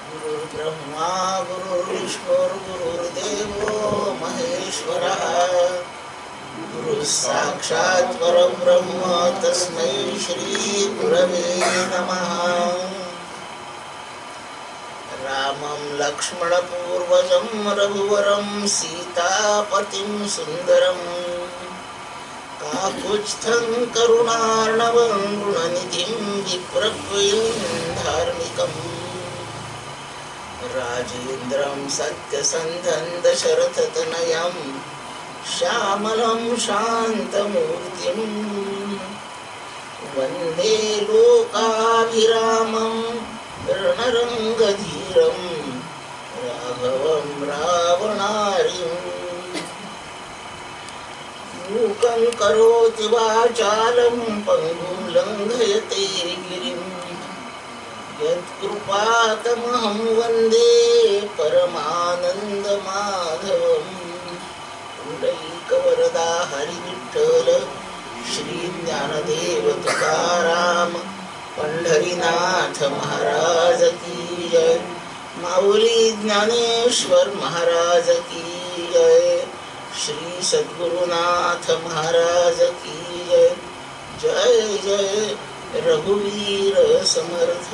गुरुर्ब्रह्मा गुरुर्विष्णुर्गुरुर्देवो महेश्वरः गुरुः साक्षात् परब्रह्म तस्मै श्री गुरवे नमः। रामं लक्ष्मणपूर्वजं रघुवरं सीतापतिं सुन्दरं काकुत्स्थं करुणार्णवं गुणनिधिं विप्रत्वयं धार्मिकम् राजेन्द्रं सत्यसन्धं दशरथतनयं श्यामलं शान्तमूर्तिं वन्दे लोकाभिरामं रणरङ्गधीरं राघवं रावणारिम् मूकं करोति वाचालं पङ्गुं लङ्घयते गिरिं यत्कृपातमहं वन्दे परमानन्दमाधवम्। पुण्डरीकवरदा हरिविठ्ठल श्री ज्ञानदेव तुकाराम पंढरीनाथ महाराज की जय। माऊली ज्ञानेश्वर महाराज की जय। श्री सद्गुरुनाथ महाराज की जय। जय जय रघुवीर समर्थ।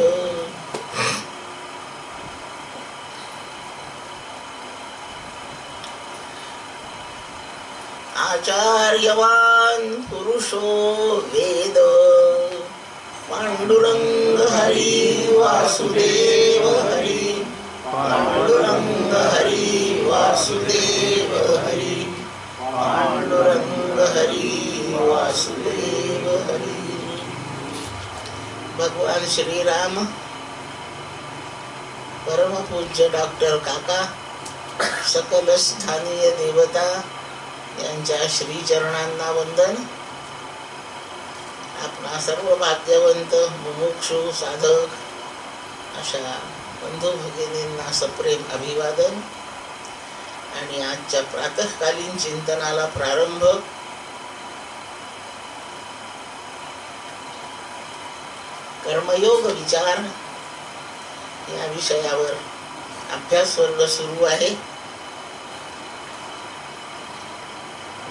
आचार्यवान पुरुषो वेद पांडुरंग हरि वासुदेव हरि पांडुरंग हरि वासुदेव हरि पांडुरंग हरि वासुदेव हरि। भगवान श्री राम, परम पूज्य डॉक्टर काका, सकल स्थानीय देवता यांच्या श्री चरणांना वंदन। आपणा सर्व भाग्यवंत मुमुक्षु साधक अशा बंधू भगिनींना सप्रेम अभिवादन। आणि आजच्या प्रातःकालीन चिंतनाला प्रारंभ। कर्मयोग विचार या विषयावर अभ्यास वर्ग सुरू आहे।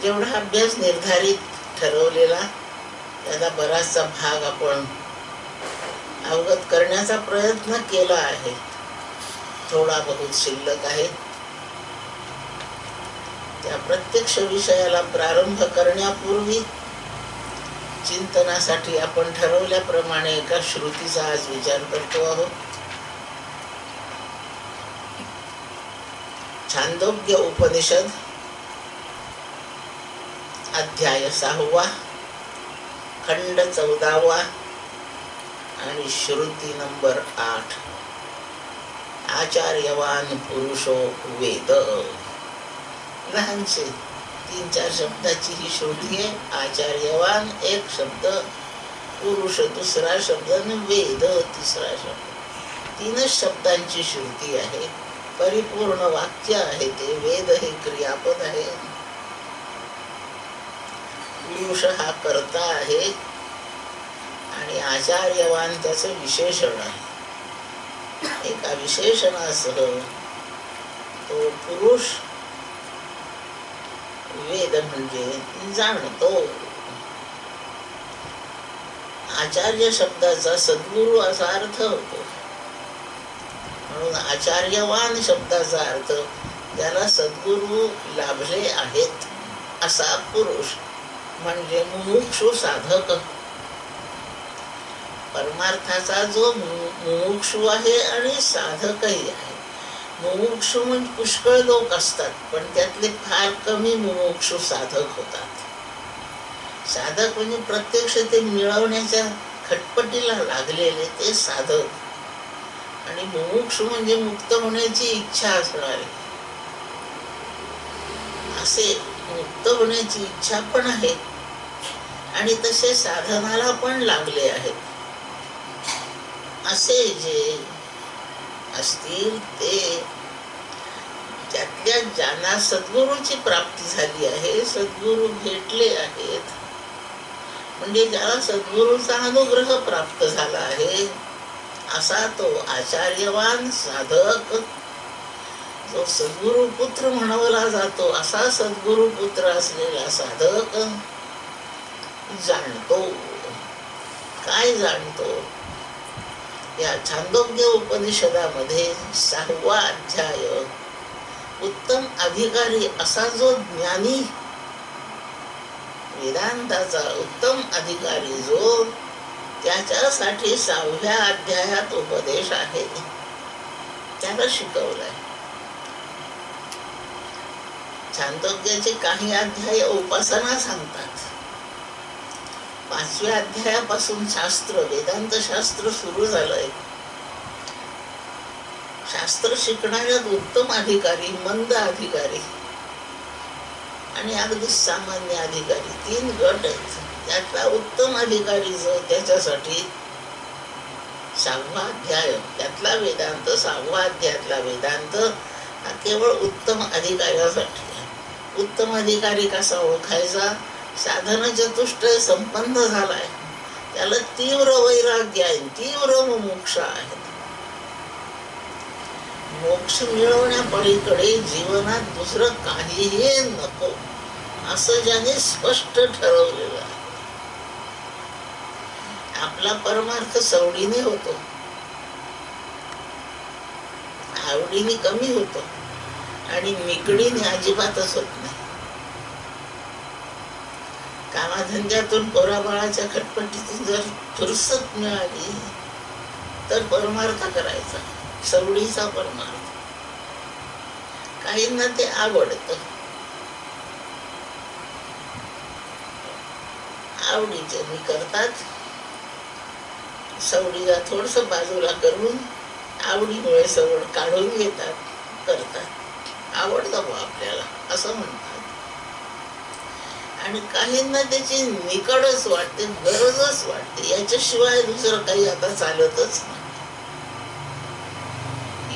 जेवढा अभ्यास निर्धारित ठरवलेला त्याचा बराचसा भाग आपण अवगत करण्याचा प्रयत्न केला आहे। थोडा बहुत शिल्लक आहे। त्या प्रत्यक्ष विषयाला प्रारंभ करण्यापूर्वी चिंतनासाठी आपण ठरवल्याप्रमाणे एका श्रुतीचा आज विचार करतो आहोत। छांदोग्य उपनिषद अध्याय 6 खंड 14 आणि श्रुती नंबर 8। आचार्यवान पुरुषो वेद। लहानसे 3-4 शब्दाची ही श्रुती आहे। आचार्यवान एक शब्द, पुरुष दुसरा शब्द आणि वेद तिसरा शब्द, 3 शब्दांची श्रुती आहे। परिपूर्ण वाक्य आहे ते। वेद हे क्रियापद आहे। पुरुष हा कर्ता आहे आणि आचार्यवान त्याचं विशेषण आहे। एका विशेषणासह तो पुरुष वेद म्हणजे जाणतो। आचार्य शब्दाचा सद्गुरु असा अर्थ होतो। म्हणून आचार्यवान शब्दाचा अर्थ ज्याला सद्गुरु लाभले आहेत असा पुरुष म्हणजे मुमुक्षु साधक। परमार्थाचा जो मुमुक्षु आहे आणि साधकही आहे। मुमुक्षु म्हणजे पुष्कळ लोक असतात, पण त्यातले फार कमी मुमुक्षु साधक होतात। साधक म्हणजे प्रत्यक्ष ते मिळवण्याच्या खटपटीला लागलेले ते साधक, आणि मुमुक्षु म्हणजे मुक्त होण्याची इच्छा असणारे। असे मुक्त होण्याची इच्छा पण आहे आणि तसे साधनाला पण लागले आहेत। असे जे असतील ते त्यातल्या ज्यांना सद्गुरूची प्राप्ती झाली आहे, सद्गुरू भेटले आहेत, म्हणजे ज्याला सद्गुरूचा अनुग्रह प्राप्त झाला आहे, असा तो आचार्यवान साधक, जो सद्गुरु पुत्र म्हणवला जातो, असा सद्गुरु पुत्र असलेला साधक जाणतो. काय जाणतो? या छांदोग्य उपनिषदामध्ये 6वा अध्याय, उत्तम अधिकारी असा जो ज्ञानी, वेदांताचा उत्तम अधिकारी जो, त्याच्यासाठी 6व्या अध्यायात उपदेश आहे, त्याला शिकवलाय. छांदोग्याचे काही अध्याय उपासना सांगतात. 5व्या अध्यायापासून शास्त्र, वेदांत शास्त्र सुरू झालंय. शास्त्र शिकणाऱ्यात उत्तम अधिकारी, मंद अधिकारी आणि अगदी सामान्य अधिकारी 3 गट आहेत. त्यातला उत्तम अधिकारी जो, त्याच्यासाठी 6वा अध्याय, त्यातला वेदांत, 6व्या अध्यायातला वेदांत हा केवळ उत्तम अधिकाऱ्यासाठी आहे. उत्तम अधिकारी कसा ओळखायचा? साधन चतुष्टय संपन्न झालाय, त्याला तीव्र वैराग्य आहे, तीव्र मोक्ष आहे. मोक्ष मिळवण्यापलीकडे जीवनात दुसरं काहीही नको, असं ज्याने स्पष्ट ठरवलेलं आहे. आपला परमार्थ सवडीने होतो, आवडीने कमी होतो आणि निकडीने अजिबातच होत नाही. कामाधंद्यातून, पोराबाळाच्या खटपटीतून जर फुरसत मिळाली तर परमार्थ करायचा, सवडीचा परमार्थ. काहींना ते आवडतं, आवडीचे मी करतात, सवडीला थोडस बाजूला करून आवडीमुळे सवड काढून घेतात, करतात. आवडतं बा आपल्याला असं म्हणतात. आणि काहींना त्याची निकडच वाटते, गरजच वाटते, याच्याशिवाय दुसरं काही आता चालतच नाही.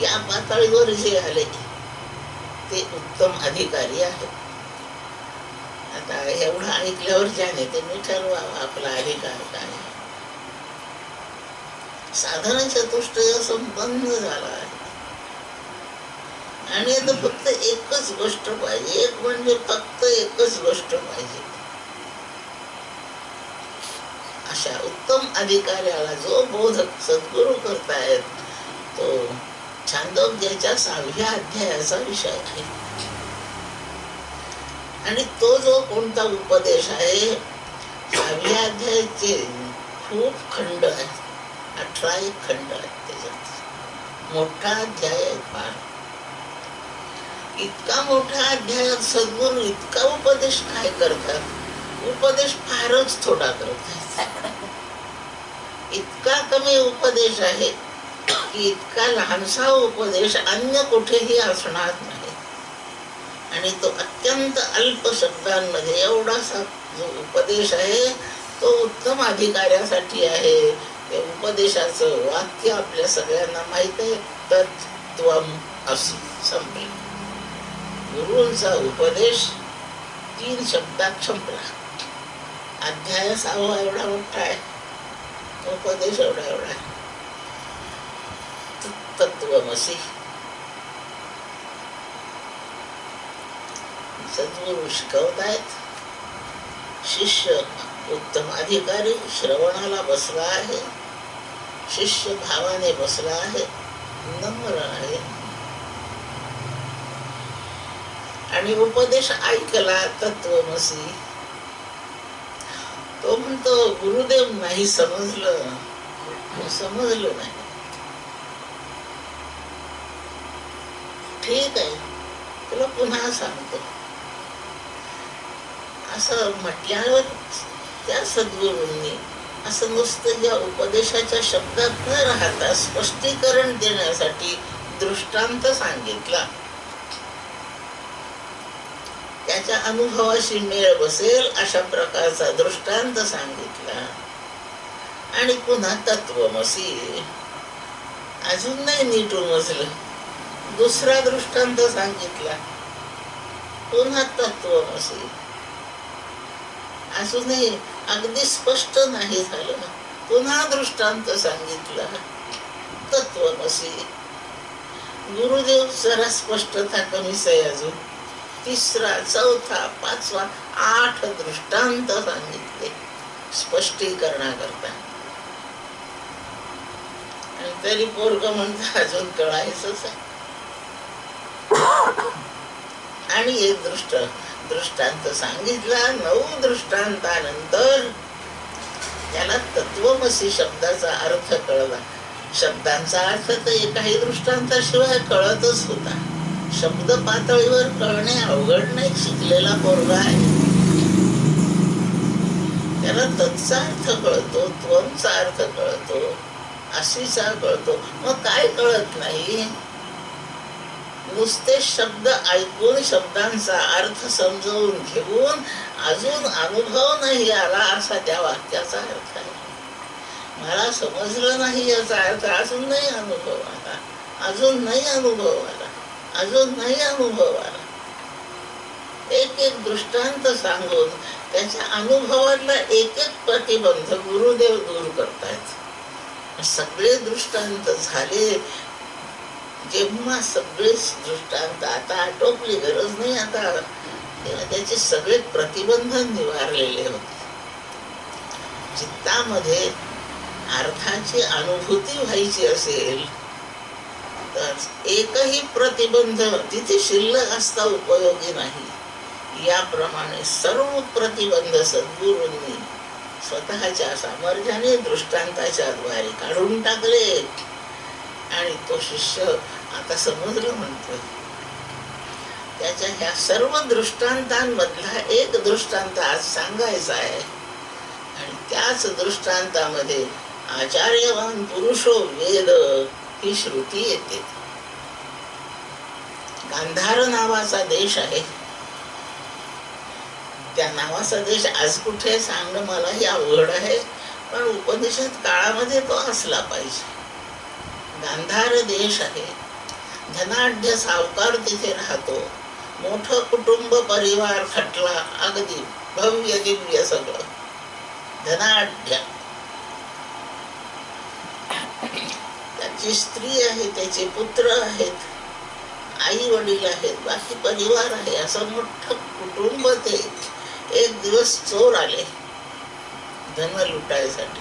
या पातळीवर जे आले ते उत्तम अधिकारी आहेत. आता एवढं ऐकल्यावर ज्याने त्यांनी ठरवावं आपला अधिकार काय. साधन चतुष्टय संपन्न झाला आहे आणि आता फक्त एकच गोष्ट पाहिजे, एक म्हणजे फक्त एकच गोष्ट पाहिजे. अशा उत्तम अधिकाऱ्याला जो बोधक सद्गुरु करतायत, तो छांदोग्याच्या 6व्या अध्यायाचा विषय आहे. आणि तो जो कोणता उपदेश आहे, 6व्या अध्यायाचे खूप खंड आहेत, 18 खंड आहेत. त्याच्यात मोठा अध्याय आहे फार. इतका मोठा अध्यायात सद्गुरु इतका उपदेश काय करतात? उपदेश फारच थोडा करतात. इतका कमी उपदेश आहे की इतका लहानसा उपदेश अन्य कुठेही असणार नाही. आणि तो अत्यंत अल्प शब्दांमध्ये एवढासा जो उपदेश आहे, तो उत्तम अधिकाऱ्यासाठी आहे. त्या उपदेशाचं वाक्य आपल्या सगळ्यांना माहित आहे, तत्त्वम् असि, संपले. गुरूंचा उपदेश 3 शब्दात संपला. अध्याय 6वा एवढा मोठा आहे, उपदेश एवढा एवढा आहे. तत्त्वमसि. सद्गुरु शिकवतायत, शिष्य उत्तम अधिकारी श्रवणाला बसला आहे, शिष्य भावाने बसला आहे, नम्र आहे आणि उपदेश ऐकला. तत्त्वमसि. तो म्हणतो गुरुदेव नाही समजलं नाही. ठीक आहे, तुला पुन्हा सांगतो. असं म्हटल्यावर त्या सद्गुरूंनी असं नुसतं या उपदेशाच्या शब्दात न राहता स्पष्टीकरण देण्यासाठी दृष्टांत सांगितला. त्याच्या अनुभवाशी मेळ बसेल अशा प्रकारचा दृष्टांत सांगितला. आणि पुन्हा तत्त्वमसि. अजून नाही नीट उमजलं, दुसरा दृष्टांत सांगितला. पुन्हा तत्त्वमसि. अजूनही अगदी स्पष्ट नाही झालं, पुन्हा दृष्टांत सांगितला. तत्वमसी. गुरुदेव जरा स्पष्टता कमीच आहे अजून. तिसरा, चौथा, पाचवा, 8 दृष्टांत सांगितले स्पष्टीकरणाकरता. आणि तरी पोरग म्हणतं अजून कळायचंच आहे. आणि एक दृष्टांत सांगितला. 9 दृष्टांतानंतर त्याला तत्वमसी शब्दाचा अर्थ कळला. शब्दांचा अर्थ तर एकाही दृष्टांताशिवाय कळतच होता. शब्द पातळीवर कळणे अवघड नाही. शिकलेला पोरगा आहे, त्याला तत्चा अर्थ कळतो, त्वमचा अर्थ कळतो, असीचा कळतो. मग काय कळत नाही? नुसते शब्द ऐकून शब्दांचा अर्थ समजवून घेऊन अजून अनुभव नाही आला असा त्या वाक्याचा अर्थ आहे. मला समजलं नाही याचा अर्थ अजून नाही अनुभव आला, अजून नाही अनुभव आला, अजून नाही अनुभव आला. एक एक दृष्टांत सांगून त्याच्या अनुभवातला एक एक प्रतिबंध गुरुदेव दूर करतायत. सगळे दृष्टांत झाले. जेव्हा सगळे दृष्टांत आता आटोपली, गरज नाही आता, तेव्हा त्याचे सगळे प्रतिबंध निवारलेले होते. चित्तामध्ये अर्थाची अनुभूती व्हायची असेल तर एकही प्रतिबंध तिथे शिल्लक असता उपयोगी नाही. याप्रमाणे सर्व प्रतिबंध सद्गुरूंनी स्वतःच्या सामर्थ्याने दृष्टांताच्या द्वारे काढून टाकले. आणि तो शिष्य आता समजलं म्हणतोय. त्याच्या ह्या सर्व दृष्टांतांमधला एक दृष्टांत आज सांगायचा आहे. आणि त्याच दृष्टांतामध्ये आचार्यवान पुरुषो वेद ही श्रुती येते. गांधार नावाचा देश आहे. त्या नावाचा देश आज कुठे सांगणं मलाही अवघड आहे, पण उपनिषद काळामध्ये तो असला पाहिजे. गांधार देश आहे. धनाढ्य सावकार तिथे राहतो. मोठं कुटुंब परिवार खटला, अगदी भव्य दिव्य सगळं धनाढ्य. त्याची स्त्री आहे, त्याचे पुत्र आहेत, आई वडील आहेत, बाकी परिवार आहे, असं मोठं कुटुंब. ते एक दिवस चोर आले धन लुटायसाठी.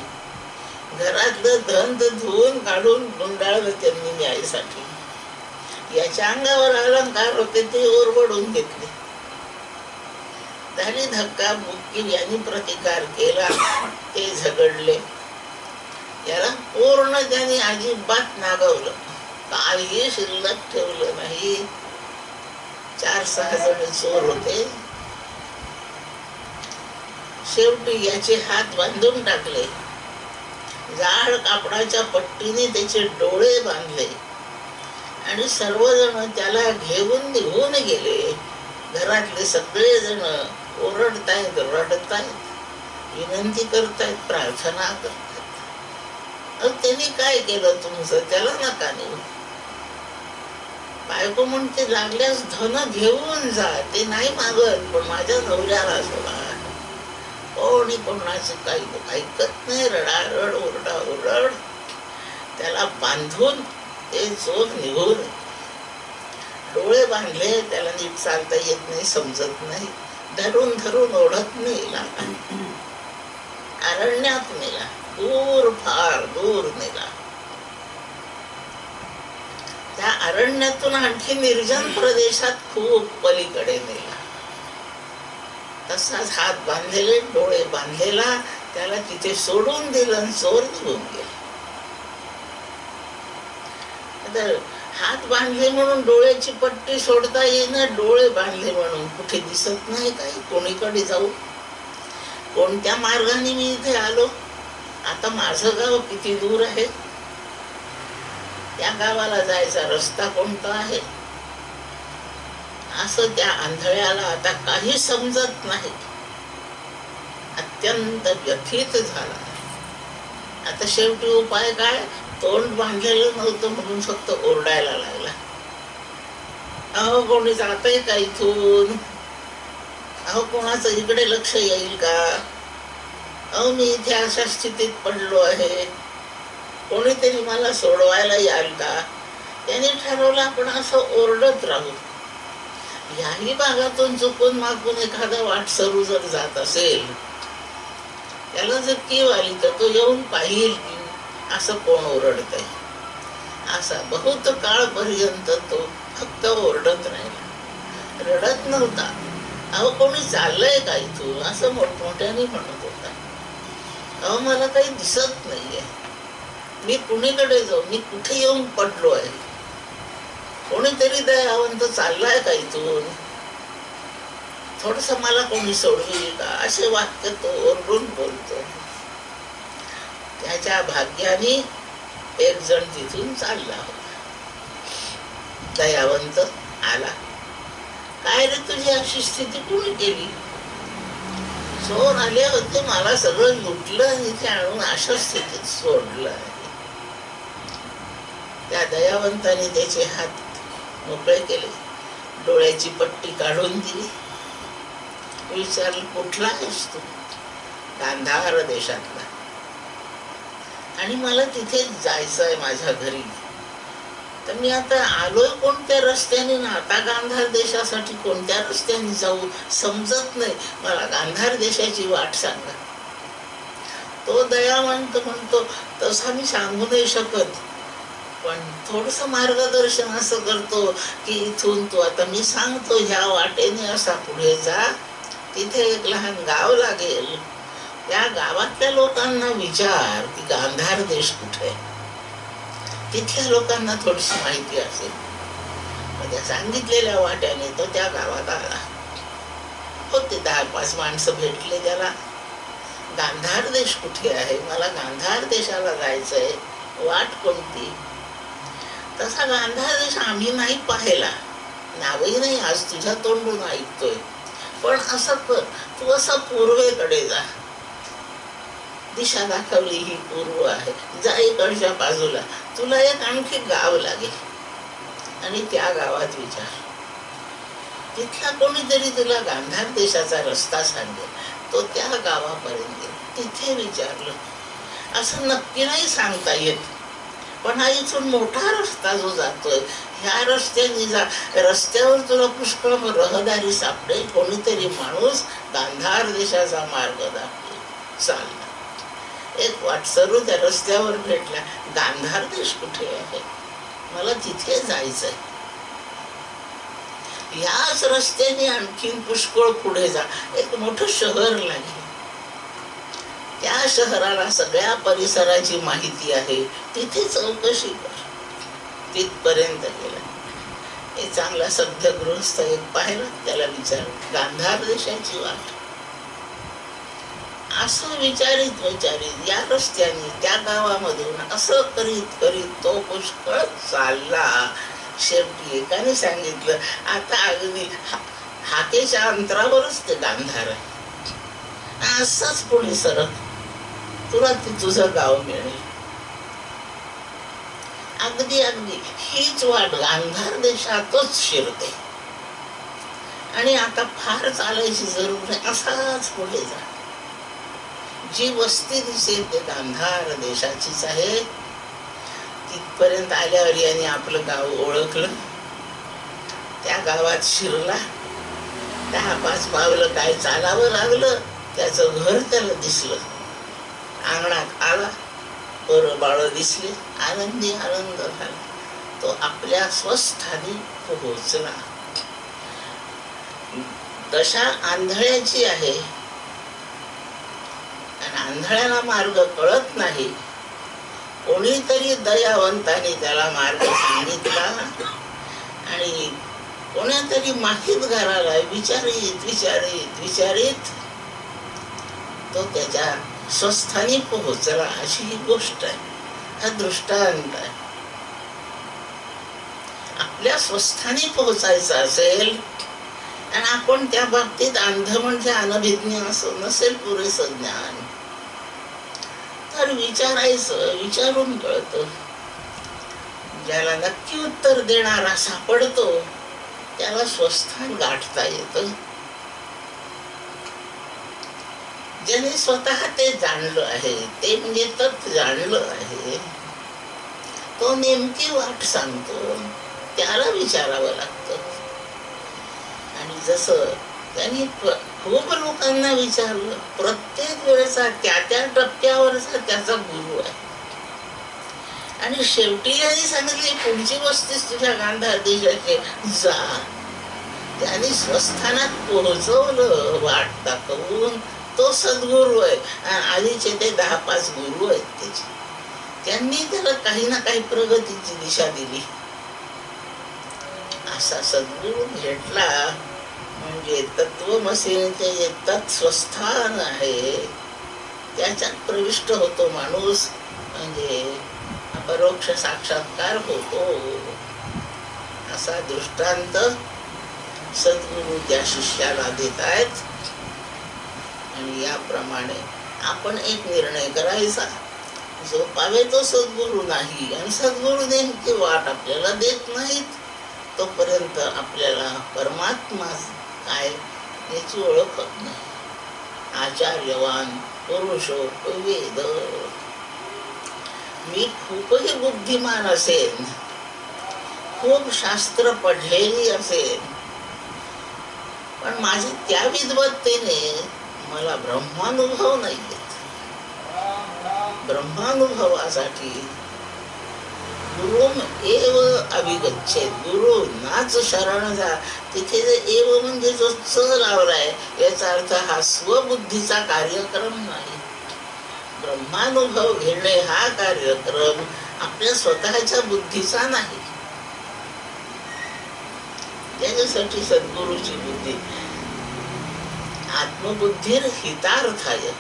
घरातलं धन धुवून काढून गुंडाळलं त्यांनी न्यायसाठी. याच्या अंगावर अलंकार होते ते ओरबडून घेतले. झाली धक्का बुक्की. यांनी प्रतिकार केला, ते झगडले. याला पूर्ण त्यांनी अजिबात नागवलं, काही शिल्लक ठेवलं नाही. 4-6 जण चोर होते. शेवटी याचे हात बांधून टाकले. जाड कापडाच्या पट्टीने त्याचे डोळे बांधले आणि सर्वजण त्याला घेऊन निघून गेले. घरातले सगळे जण ओरडतायत, रडतायत, विनंती करतायत, प्रार्थना करतायत. त्यांनी काय केलं तुमचं? त्याला नका नेऊ. बायको म्हणते लागल्यास धन घेऊन जा, ते नाही मागत, पण माझ्या नवऱ्याला सोडा. कोणी कोणाचं काही ऐकत नाही. रडारड, ओरडा ओरड. त्याला बांधून ते चोर निघून. डोळे बांधले, त्याला नीट चालता येत नाही, समजत नाही. धरून धरून ओढत नेला, अरण्यात नेला, दूर, फार दूर नेला. त्या अरण्यातून आणखी निर्जन प्रदेशात खूप पलीकडे नेला. तसाच हात बांधलेले, डोळे बांधलेला त्याला तिथे सोडून दिलं आणि चोर निघून गेला. हात बांधले म्हणून डोळ्याची पट्टी सोडता येईना. डोळे बांधले म्हणून कुठे दिसत नाही काही. कोणीकडे जाऊ? कोणत्या मार्गाने मी इथे आलो? आता माझं गाव किती दूर आहे? त्या गावाला जायचा रस्ता कोणता आहे? असं त्या आंधळ्याला आता काही समजत नाही. अत्यंत व्यथित झाला. आता शेवटी उपाय काय? तोंड बांधलेलं नव्हतं म्हणून फक्त ओरडायला लागला. अहो कोणी जातंय का इथून? अहो कोणाचं इकडे लक्ष येईल का? अहो मी इथे अशा स्थितीत पडलो आहे. कोणीतरी मला सोडवायला याल का? त्याने ठरवलं आपण असं ओरडत राहू. याही भागातून चुकून मागून एखादा वाटसरू जर जात असेल, त्याला जर कीव आली तर तो येऊन पाहिल की असं कोण ओरडतंय. असा बहुत काळपर्यंत तो फक्त ओरडत राहिला, रडत नव्हता. अहो कोणी चाललंय का इथून असं मोठमोठ्याने म्हणत होता. अहो मला काही दिसत नाहीये, मी कुणीकडे जाऊ, मी कुठे येऊन पडलो आहे, कोणीतरी दयावंत चाललाय का इथून, थोडस मला कोणी सोडविल का, असे वाक्य तो ओरडून बोलतो. त्याच्या भाग्याने एक जण तिथून चालला होता. दयावंत आला. काय रे तुझी अशी स्थिती कोणी केली? चोर आले होते, मला सगळं लुटलं आणि इथे आणून अशा स्थितीत सोडलं आहे. त्या दयावंताने त्याचे हात मोकळे केले, डोळ्याची पट्टी काढून दिली, विचारलं कुठला आहेस तू? गांधार देशातला. आणि मला तिथे जायचंय माझ्या घरी. तर मी आता आलोय कोणत्या रस्त्याने ना आता गांधार देशासाठी कोणत्या रस्त्याने जाऊ समजत नाही, मला गांधार देशाची वाट सांगा. तो दयावंत म्हणतो तसा मी सांगू नाही शकत, पण थोडस मार्गदर्शन असं करतो की इथून तू आता मी सांगतो ह्या वाटेने असा पुढे जा, तिथे एक लहान गाव लागेल, त्या गावातल्या लोकांना विचार की गांधार देश कुठे आहे. तिथल्या लोकांना थोडीशी माहिती असेल. त्या सांगितलेल्या वाट्याने तो त्या गावात आला. होते 10-5 माणसं भेटले त्याला. गांधार देश कुठे आहे, मला गांधार देशाला जायचंय, वाट कोणती? तसा गांधार देश आम्ही नाही पाहिला, नावही नाही आज तुझ्या तोंडून ऐकतोय, पण असं कर, तू असं पूर्वेकडे जा. दिशा दाखवली ही पूर्व आहे, जा इकडच्या बाजूला, तुला एक आणखी गाव लागेल आणि त्या गावात विचार, तिथला कोणीतरी तुला गांधार देशाचा रस्ता सांगेल. तो त्या गावापर्यंत गेला. तिथे विचारलं, असं नक्की नाही सांगता येत, पण हा इथून मोठा रस्ता जो जातोय ह्या रस्त्याने जा, रस्त्यावर तुला पुष्कळ रहदारी सापडेल, कोणीतरी माणूस गांधार देशाचा मार्ग दाखवेल. चालला. एक वाटसरू त्या रस्त्यावर भेटला. गांधार देश कुठे आहे, मला तिथे जायचंय. याच रस्त्याने आणखीन पुष्कळ पुढे जा, एक मोठं शहर लागेल, त्या शहराला सगळ्या परिसराची माहिती आहे, तिथे चौकशी कर. तिथपर्यंत गेला. हे चांगला सभ्य गृहस्थ एक पाहिला, त्याला विचार, गांधार देशाची वाट. असं विचारित या रस्त्याने त्या गावामधून असं करीत करीत तो पुष्कळ चालला. शेवटी एकाने सांगितलं, आता अगदी हाकेच्या अंतरावरच ते गांधार आहे, असंच पुढे सरक, तुला तुझं गाव मिळेल. अगदी अगदी हीच वाट गांधार देशातच शिरते आणि आता फार चालायची जरूर नाही, असाच पुढे जा. जी वस्ती दिसेल ते गांधार देशाचीच आहे. तिथपर्यंत आल्यावर याने आपलं गाव ओळखलं. त्या गावात शिरला. 10-5 पावलं काय चालावं लागलं. त्याचं घर त्याला दिसलं. अंगणात आला. पोरं बाळ दिसले. आनंदी आनंद झाला. तो आपल्या स्वस्थानी पोहोचला. दशा आंधळ्याची आहे, आंधळ्याला मार्ग कळत नाही. कोणीतरी दयावंताने त्याला मार्ग सांगितला आणि कोणातरी माहितगाराला विचारित तो त्याच्या स्वस्थानी पोहोचला. अशी ही गोष्ट आहे. हा दृष्टांत आहे. आपल्या स्वस्थानी पोहोचायचं असेल आणि आपण त्या बाबतीत अंध म्हणजे अनभिज्ञ असं नसेल पुरेसं ज्ञान, तर विचारायचं. विचारून कळतं. ज्याला नक्की उत्तर देणारा सापडतो त्याला स्वस्थान गाठता येतं. ज्याने स्वतः ते जाणलं आहे, ते म्हणजे तत्व जाणलं आहे, तो नेमकी वाट सांगतो, त्याला विचारावं लागतं. आणि जसं त्यांनी खूप लोकांना विचारलं, प्रत्येक वेळेचा त्या त्या टप्प्यावरचा त्याचा गुरु आहे. आणि शेवटी यांनी सांगितले, पुढची वस्तीस तुझ्या गांधार देशाचे जा. त्यांनी स्वस्थानात पोहोचवलं वाट दाखवून. तो सद्गुरू आहे. आधीचे ते 10-5 गुरु आहेत त्याचे, त्यांनी त्याला काही ना काही प्रगतीची दिशा दिली. असा सद्गुरू भेटला म्हणजे तत्वमसीचे जे तत्स्वस्थान आहे त्याच्यात प्रविष्ट होतो माणूस, म्हणजे अपरोक्ष साक्षात्कार होतो. असा दृष्टांत सद्गुरू त्या शिष्याला देत आहेत. आणि याप्रमाणे आपण एक निर्णय करायचा, जो पावे तो सद्गुरू नाही. आणि सद्गुरू नेमकी वाट आपल्याला देत नाहीत तोपर्यंत आपल्याला परमात्मा काय याची ओळख होत नाही. आचार्यवान पुरुषो वेद. मी खूपही बुद्धिमान असेन, खूप शास्त्र पढलेली असेल, पण माझी त्या विद्वत्तेने मला ब्रह्मानुभव नाही येत. ब्रह्मानुभवासाठी गुरु एव अभिगच्छेत. गुरु नाच शरण जा. तिथे जे एव म्हणजे जो च लावलाय याचा अर्थ हा स्वबुद्धीचा कार्यक्रम नाही. ब्रह्मानुभव घेणे हा कार्यक्रम आपल्या स्वतःच्या बुद्धीचा नाही. त्याच्यासाठी सद्गुरूची बुद्धी. आत्मबुद्धीर हितार्थाय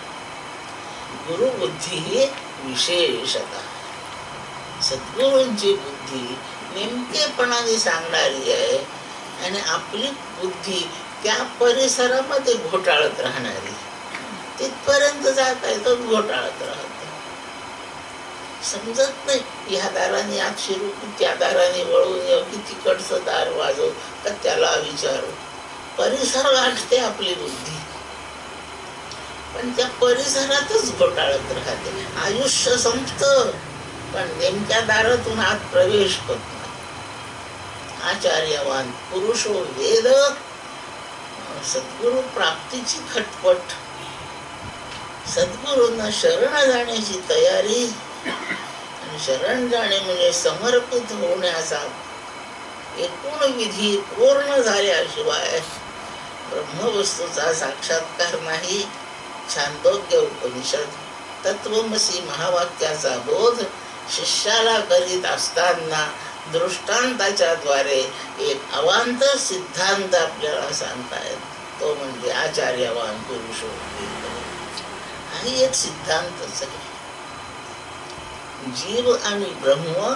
गुरुबुद्धी ही विशेषता. सद्गुरूंची बुद्धी नेमकेपणाने सांगणारी आहे आणि आपली बुद्धी त्या परिसरामध्ये घोटाळत राहणारी. तिथपर्यंत जात आहे तर घोटाळत राहत, समजत नाही. ह्या दाराने आत शिरू की त्या दाराने वळून येऊ की तिकडचं दार वाजव का त्याला विचारू. परिसर गाठते आपली बुद्धी, पण त्या परिसरातच घोटाळत राहते. आयुष्य संपतं पण नेमक्या दारातून आत प्रवेश होत नाही. आचार्यवान पुरुषो वेद. सद्गुरु प्राप्तीची खटपट, सद्गुरूंना शरण जाण्याची तयारी. आणि शरण जाणे म्हणजे समर्पित होण्याचा एकूण विधी पूर्ण झाल्याशिवाय ब्रह्मवस्तूचा साक्षात्कार नाही. छांदोग्य उपनिषद तत्वमसी महावाक्याचा बोध शिष्याला करीत असताना दृष्टांताच्या द्वारे एक अवांतर सिद्धांत आपल्याला सांगतायत. तो म्हणजे आचार्यवान पुरुषो वेद. हाही एक सिद्धांतच आहे. जीव आणि ब्रह्म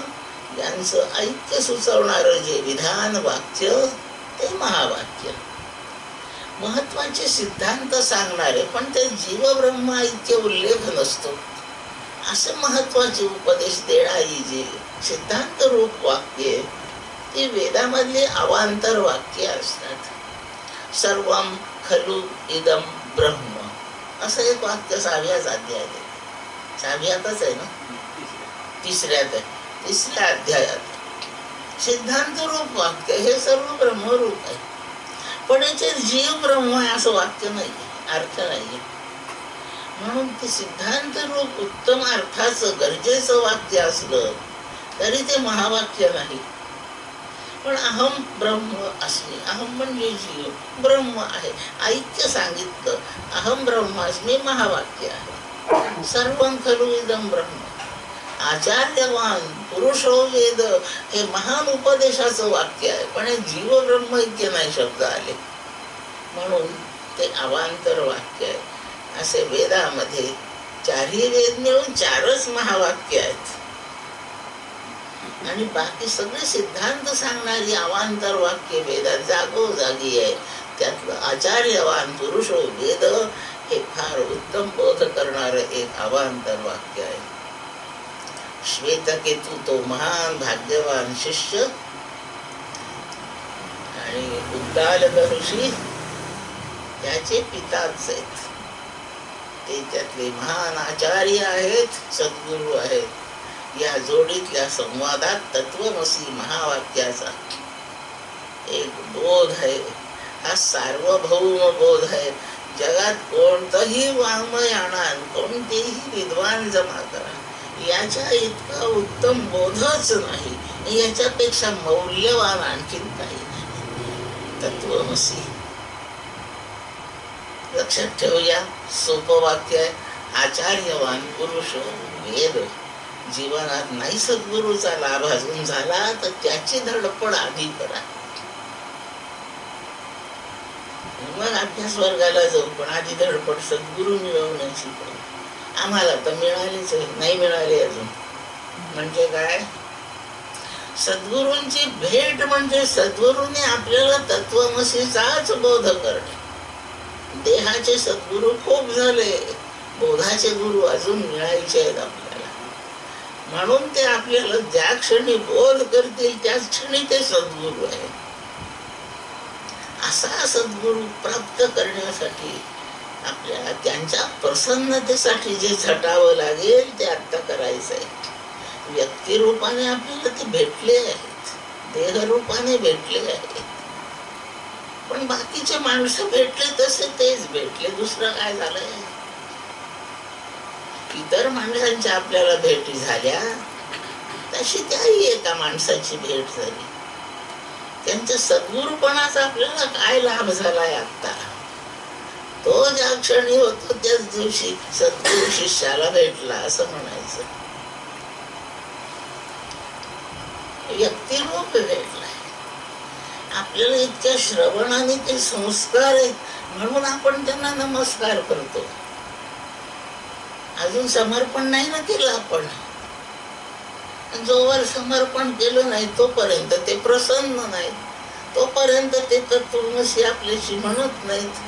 यांचं ऐक्य सुचवणारं जे विधान वाक्य ते महावाक्य. महत्वाचे सिद्धांत सांगणारे पण ते जीव ब्रह्म ऐक्य उल्लेख नसतो असे महत्वाचे उपदेश देणारी जी सिद्धांत रूप वाक्ये ती वेदामधली अवांतर वाक्ये असतात. सर्वम खलु इदम ब्रह्म असं एक वाक्य 6व्याच अध्यायात आहे. 6व्यातच आहे ना, 3ऱ्यात आहे. 3ऱ्या अध्यायात सिद्धांत रूप वाक्य हे सर्व ब्रह्मरूप आहे. पण याचे जीव ब्रह्म आहे असं वाक्य नाही, अर्थ नाही. म्हणून ते सिद्धांत रूप उत्तम अर्थाचं गरजेचं वाक्य असलं तरी ते महावाक्य नाही. पण अहम ब्रह्म असणे, अहम म्हणजे जीव, ब्रह्म आहे, ऐक्य सांगितलं. अहम ब्रह्मास्मी महावाक्य आहे. सर्वं खलु इदं ब्रह्म. आचार्यवान पुरुषो वेद हे महान उपदेशाचं वाक्य आहे, पण हे जीव ब्रह्म ऐक्य नाही शब्द आले म्हणून ते अवांतर वाक्य आहे. असे वेदामध्ये 4ही वेद मिळून 4च महावाक्य आहेत आणि बाकी सगळे सिद्धांत सांगणारी अवांतर वाक्य वेदात जागोजागी आहे. त्यातलं आचार्यवान पुरुषो वेद हे फार उत्तम बोध करणारं एक अवांतर वाक्य आहे. श्वेतकेतू तो महान भाग्यवान शिष्य आणि उद्दालक ऋषी त्याचे पिताच आहेत. ते त्यातले महान आचार्य आहेत, सद्गुरू आहेत. या जोडीतल्या संवादात तत्वमसी महावाक्याचा एक बोध आहे. हा सार्वभौम बोध आहे. जगात कोणतंही वाङ्मय आणा, कोणतेही विद्वान जमा करा, याच्या इतका उत्तम बोधच नाही, याच्यापेक्षा मौल्यवान आणखीन काही नाही. तत्वमसी लक्षात ठेवूया. सोपं वाक्य आहे. आचार्यवान पुरुष वेद. जीवनात नाही सद्गुरूचा लाभ अजून झाला तर त्याची धडपड आधी करा, मग अभ्यास वर्गाला जाऊ. पण आधी धडपड सद्गुरू मिळवण्याची करू. आम्हाला तर मिळालीच नाही, मिळाली अजून. म्हणजे काय? सद्गुरूंची भेट म्हणजे सद्गुरूने आपल्याला तत्वमसीचाच बोध करणे. देहाचे सद्गुरू खूप झाले, बोधाचे गुरु अजून मिळायचे आहेत आपल्याला. म्हणून ते आपल्याला ज्या क्षणी बोध करतील त्याच क्षणी ते सद्गुरू आहे. असा सद्गुरू प्राप्त करण्यासाठी आपल्याला त्यांच्या प्रसन्नतेसाठी जे झटावं लागेल ते आता करायचं आहे. व्यक्तिरूपाने आपल्याला ते भेटले आहेत, देहरूपाने भेटले आहेत, पण बाकीचे माणसं भेटले तसे तेच भेटले. दुसरं काय झालंय? इतर माणसांच्या आपल्याला भेटी झाल्या तशी त्याही एका माणसाची भेट झाली. त्यांच्या सद्गुरूपणाचा आपल्याला काय लाभ झालाय आता? तो ज्या क्षणी होतो त्याच दिवशी सद्गुरू शिष्याला भेटला असं म्हणायचं. व्यक्तिरूप भेटलाय आपल्याला. इतक्या श्रवणाने ते संस्कार आहेत म्हणून आपण त्यांना नमस्कार करतो. अजून समर्पण नाही ना केलं आपण. जोवर समर्पण केलं नाही तोपर्यंत ते प्रसन्न नाहीत, तोपर्यंत ते तत्वमसी आपल्याशी म्हणत नाहीत,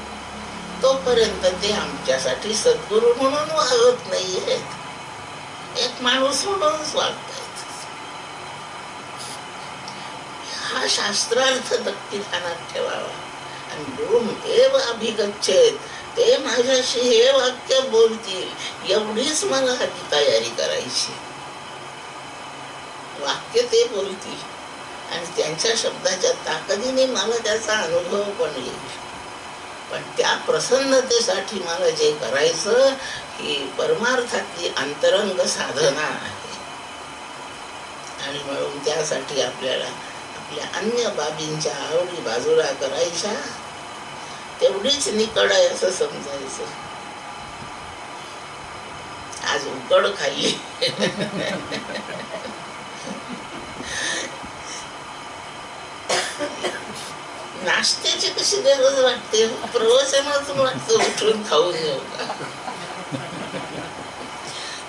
तोपर्यंत ते आमच्यासाठी सद्गुरू म्हणून वागत नाहीयेत. एक माणूस म्हणूनच वागतायत. हा शास्त्रार्थ नक्की ध्यानात ठेवावा. आणि गुरुम एव अभिगच्छेत, ते माझ्याशी हे वाक्य बोलतील एवढीच मला आधी तयारी करायची. वाक्य ते बोलतील आणि त्यांच्या शब्दाच्या ताकदीने मला त्याचा अनुभव पण येईल. पण त्या प्रसन्नतेसाठी मला जे करायचं ही परमार्थातली अंतरंग साधना आहे. आणि म्हणून त्यासाठी आपल्याला आपल्या अन्य बाबींच्या आवडी बाजूला करायच्या, तेवढीच निकड आहे असं समजायचं. आज उकड खाल्ली नाश्त्याची कशी गरज वाटते? प्रवचनातून वाटतं उठून खाऊन येऊ का,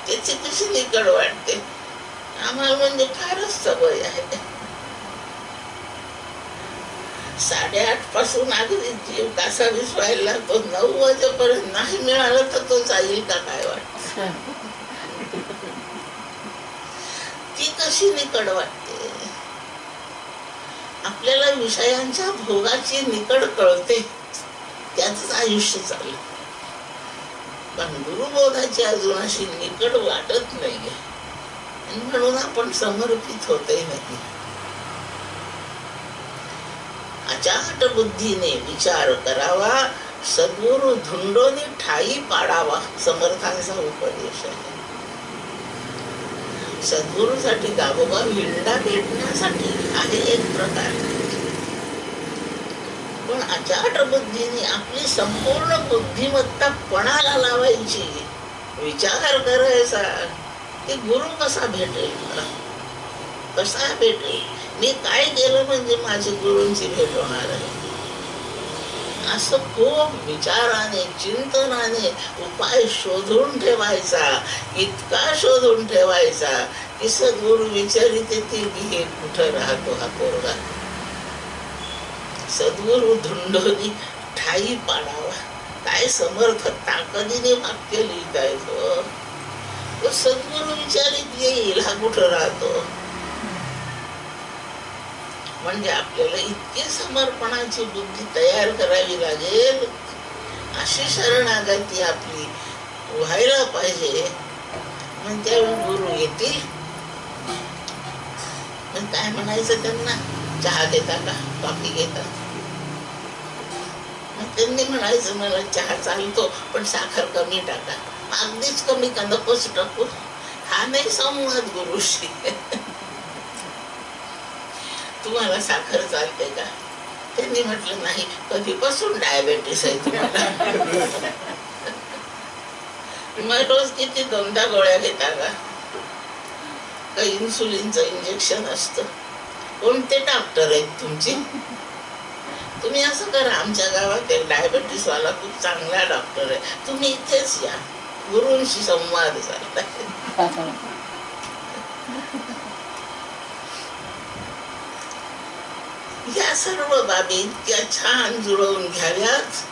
त्याची कशी निकड वाटते. आम्हाला म्हणजे फारच सवय आहे. 8:30 पासून अगदी जीव कासा विसवायला तो 9 वाजेपर्यंत नाही मिळालं तर तो जाईल का काय वाटत. ती कशी निकड वाटते. आपल्याला विषयांच्या भोगाची निकड कळते, त्याच आयुष्य चाललं. पण गुरुबोधाची अजून अशी निकड वाटत नाहीये, म्हणून आपण समर्पित होते नाही. अचाट बुद्धीने विचार करावा, सद्गुरु धुंडोनी ठाई पाडावा, समर्थांचा उपदेश आहे. सद्गुरूसाठी गावोगा हिंडा भेटण्यासाठी आहे एक प्रकार, पण अचाट बुद्धीने आपली संपूर्ण बुद्धिमत्ता पणाला लावायची, विचार करायचा की गुरु कसा भेटेल मला, कसा भेटेल, मी काय केलं म्हणजे माझी गुरूंची भेट होणार आहे. असं खूप विचाराने चिंतनाने उपाय शोधून ठेवायचा, इतका शोधून ठेवायचा की सद्गुरु विचारित येतील की हे कुठं राहतो हा पोरगा. सद्गुरु धुंडोनी ठाई पाडावा. काय समर्थ ताकदीने वाक्य लिहिताय तो सद्गुरु विचारित येईल हा कुठं राहतो. म्हणजे आपल्याला इतकी समर्पणाची बुद्धी तयार करावी लागेल, अशी शरणागती आपली व्हायला पाहिजे. म्हणजे त्यावेळी गुरु येतील मग काय म्हणायचं त्यांना, चहा घेता का, कॉफी घेता? मग त्यांनी म्हणायचं मला चहा चालतो पण साखर कमी टाका. अगदीच कमी का, नकोच टाकू. हा नाही संवाद गुरुशी. तुम्हाला साखर चालते का? त्यांनी म्हटलं नाही. कधीपासून डायबेटीस आहे तुम्हाला? मग रोज किती 2-2 गोळ्या घेता का? का इन्सुलिनचं इंजेक्शन असतं? कोणते डॉक्टर आहेत तुमचे? तुम्ही असं करा, आमच्या गावात एक डायबेटीस वाला खूप चांगला डॉक्टर आहे, तुम्ही इथेच या, गुरूंशी संवाद झाला. या सर्व बाबी इतक्या छान जुळवून घ्याव्यात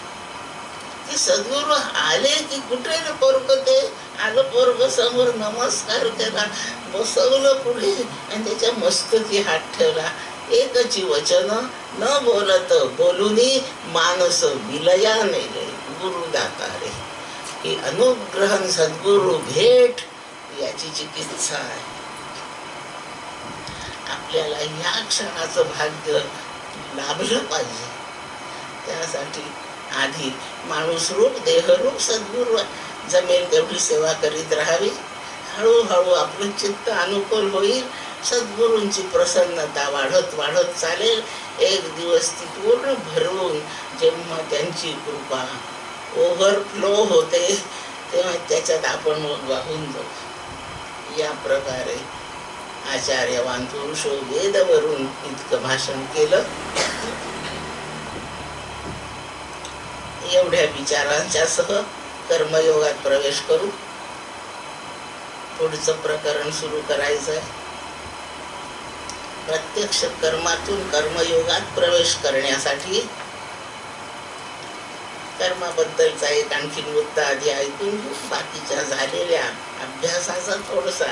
की सद्गुरू आले की कुठे न पोरग ते आलं, पोरग समोर नमस्कार केला, बसवलं पुढे आणि त्याच्या मस्तकी हात ठेवला. एकची वचन न बोलत बोलुनी मानस विलयाने गुरु दातारे. ही अनुग्रहण सद्गुरु भेट याची चिकित्सा आहे. आपल्याला या क्षणाचं भाग्य लाभलं पाहिजे. त्यासाठी आधी माणूस रूप देहरूप सद्गुरु जमेल तेवढी सेवा करीत राहावी. हळूहळू आपलं चित्त अनुकूल होईल. सद्गुरूंची प्रसन्नता वाढत वाढत चालेल. एक दिवस ती पूर्ण भरून जेव्हा त्यांची कृपा ओव्हरफ्लो होते तेव्हा त्याच्यात आपण वाहून जाऊ. या प्रकारे आचार्यवान पुरुषो वेदवरून इतकं भाषण केलं. एवढ्या विचारांच्या सह कर्मयोगात प्रवेश करू. पुढचं प्रकरण सुरू करायचं आहे. प्रत्यक्ष कर्मातून कर्मयोगात प्रवेश करण्यासाठी कर्माबद्दलचा एक आणखी मुद्दा आधी ऐकून बाकीच्या झालेल्या अभ्यासाचा थोडासा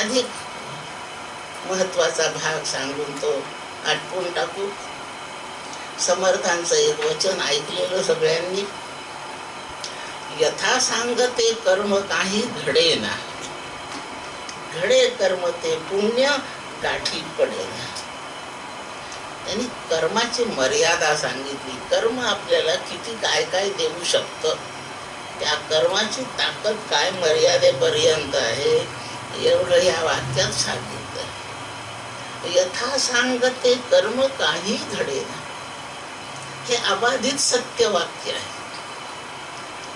अधिक महत्वाचा भाग सांगून तो आटपून टाकू. समर्थांचं एक वचन ऐकलेलं सगळ्यांनी, यथा सांगते कर्म काही घडे ना, घडे कर्म ते पुण्य गाठी पडेना. त्यांनी कर्माची मर्यादा सांगितली. कर्म आपल्याला किती काय काय देऊ शकतं, त्या कर्माची ताकद काय मर्यादेपर्यंत आहे एवढं या वाक्यात सांगितलं. यथा सांगते कर्म काही घडेना, हे अबाधित सत्य वाक्य आहे.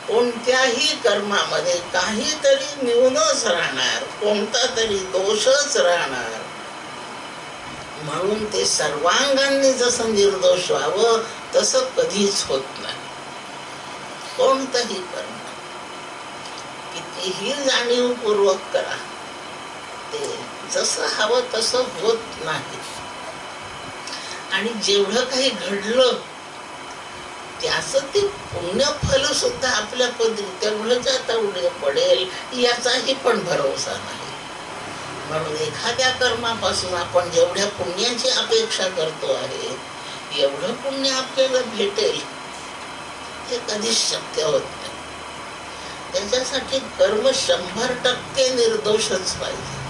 कोणत्याही कर्मामध्ये काहीतरी न्यूनच राहणार, कोणता तरी दोषच राहणार. म्हणून ते सर्वांगांनी जसं निर्दोष व्हावं तसं कधीच होत नाही. कोणतंही कर्म कितीही जाणीवपूर्वक करा, ते जसं हवं तसं होत नाही. आणि जेवढं काही घडलं त्याचं ते पुण्यफल सुद्धा आपल्या पदरी तेवढंच तेवढे पडेल याचाही पण भरोसा नाही. म्हणून एखाद्या कर्मापासून आपण जेवढ्या पुण्याची अपेक्षा करतो आहे एवढं पुण्य आपल्याला भेटेल हे कधीच शक्य होत नाही. त्याच्यासाठी कर्म 100% निर्दोषच पाहिजे.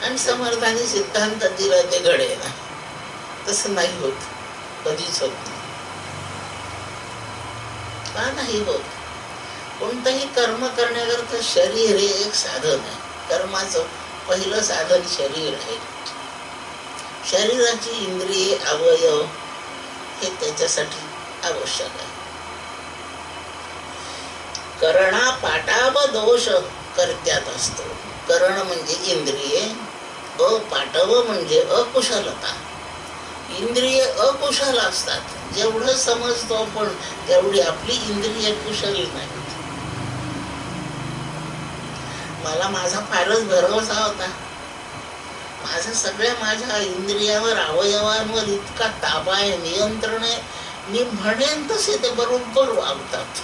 आणि समर्थांनी सिद्धांत दिला ते घडेना, तसं नाही होत, कधीच होत नाही. का नाही होत? कोणतंही कर्म करण्याकरता शरीर हे एक साधन आहे. कर्माचं पहिलं साधन शरीर आहे. शरीराची इंद्रिये अवयव हे त्याच्यासाठी आवश्यक आहे. करणा पाटाव दोष कर्त्यात असतो. करण म्हणजे इंद्रिये, अपाटव म्हणजे अकुशलता. इंद्रिय अकुशल असतात. जेवढं समजतो आपण तेवढी आपली इंद्रिय कुशल नाहीत. मला माझा फारच भरोसा होता. माझ्या इंद्रियावर अवयवांवर इतका ताबा आहे, नियंत्रण आहे, मी म्हणेन तसे ते बरोबर वागतात.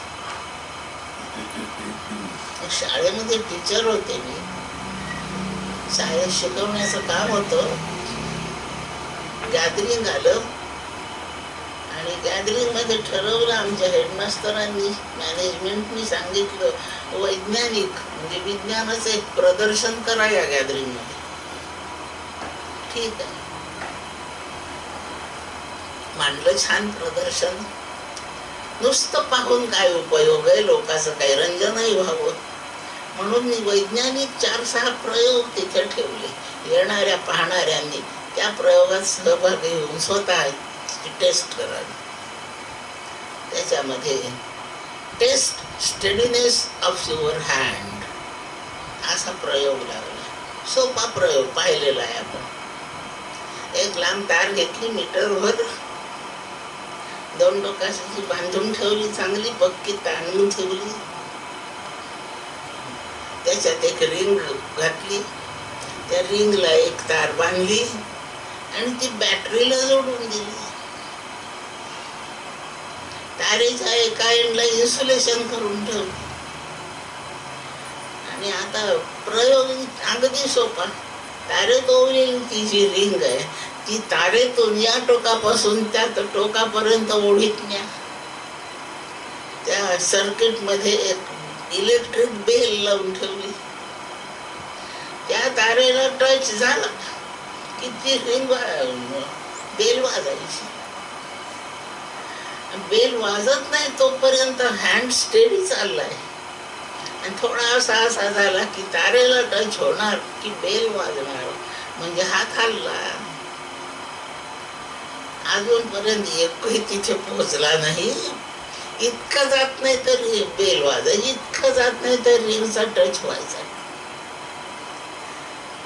शाळेमध्ये टीचर होते मी. शाळेत शिकवण्याचं काम होतं. गॅदरिंग आलं आणि गॅदरिंग मध्ये ठरवलं आमच्या हेडमास्टरांनी, मॅनेजमेंटनी सांगितलं वैज्ञानिक म्हणजे विज्ञानाचं एक प्रदर्शन करा या गॅदरिंग मध्ये. ठीक आहे, मांडलं छान प्रदर्शन. नुसतं पाहून काय उपयोग आहे, लोकांचं काही रंजनही व्हावं म्हणून मी वैज्ञानिक 4-6 प्रयोग तिथे ठेवले. येणाऱ्या पाहणाऱ्यांनी त्या प्रयोगात सहभागी होऊन स्वतः टेस्ट करावी. त्याच्यामध्ये test steadiness of your hand असा प्रयोग लावला. सोपा प्रयोग पाहिलेला आहे आपण. एक लांब तार घेतली, मीटरवर 2 टोकाशी बांधून ठेवली, चांगली पक्की ताणून ठेवली. त्याच्यात एक रिंग घातली, त्या रिंगला एक तार बांधली आणि ती बॅटरीला जोडून दिली. तारेच्या एका एंडला इन्सुलेशन करून ठेवलं. आणि आता प्रयोग अगदी सोपा. तारेतोवरील ती जी रिंग आहे ती तारेतून या टोकापासून त्या टोकापर्यंत ओढीत न्या. त्या सर्किट मध्ये एक इलेक्ट्रिक बेल लावून ठेवली. त्या तारेला टच झाला की ती रिंग बेल वाजायची. बेल वाजत नाही तोपर्यंत हँड स्टेडी चाललाय, आणि थोडासा असा झाला की तारेला टच होणार की बेल वाजणार, म्हणजे हात हल्ला. अजूनपर्यंत एकही तिथे पोहोचला नाही. इतकं जात नाही तर बेल वाजायची, इतकं जात नाही तर रिंगचा टच व्हायचा.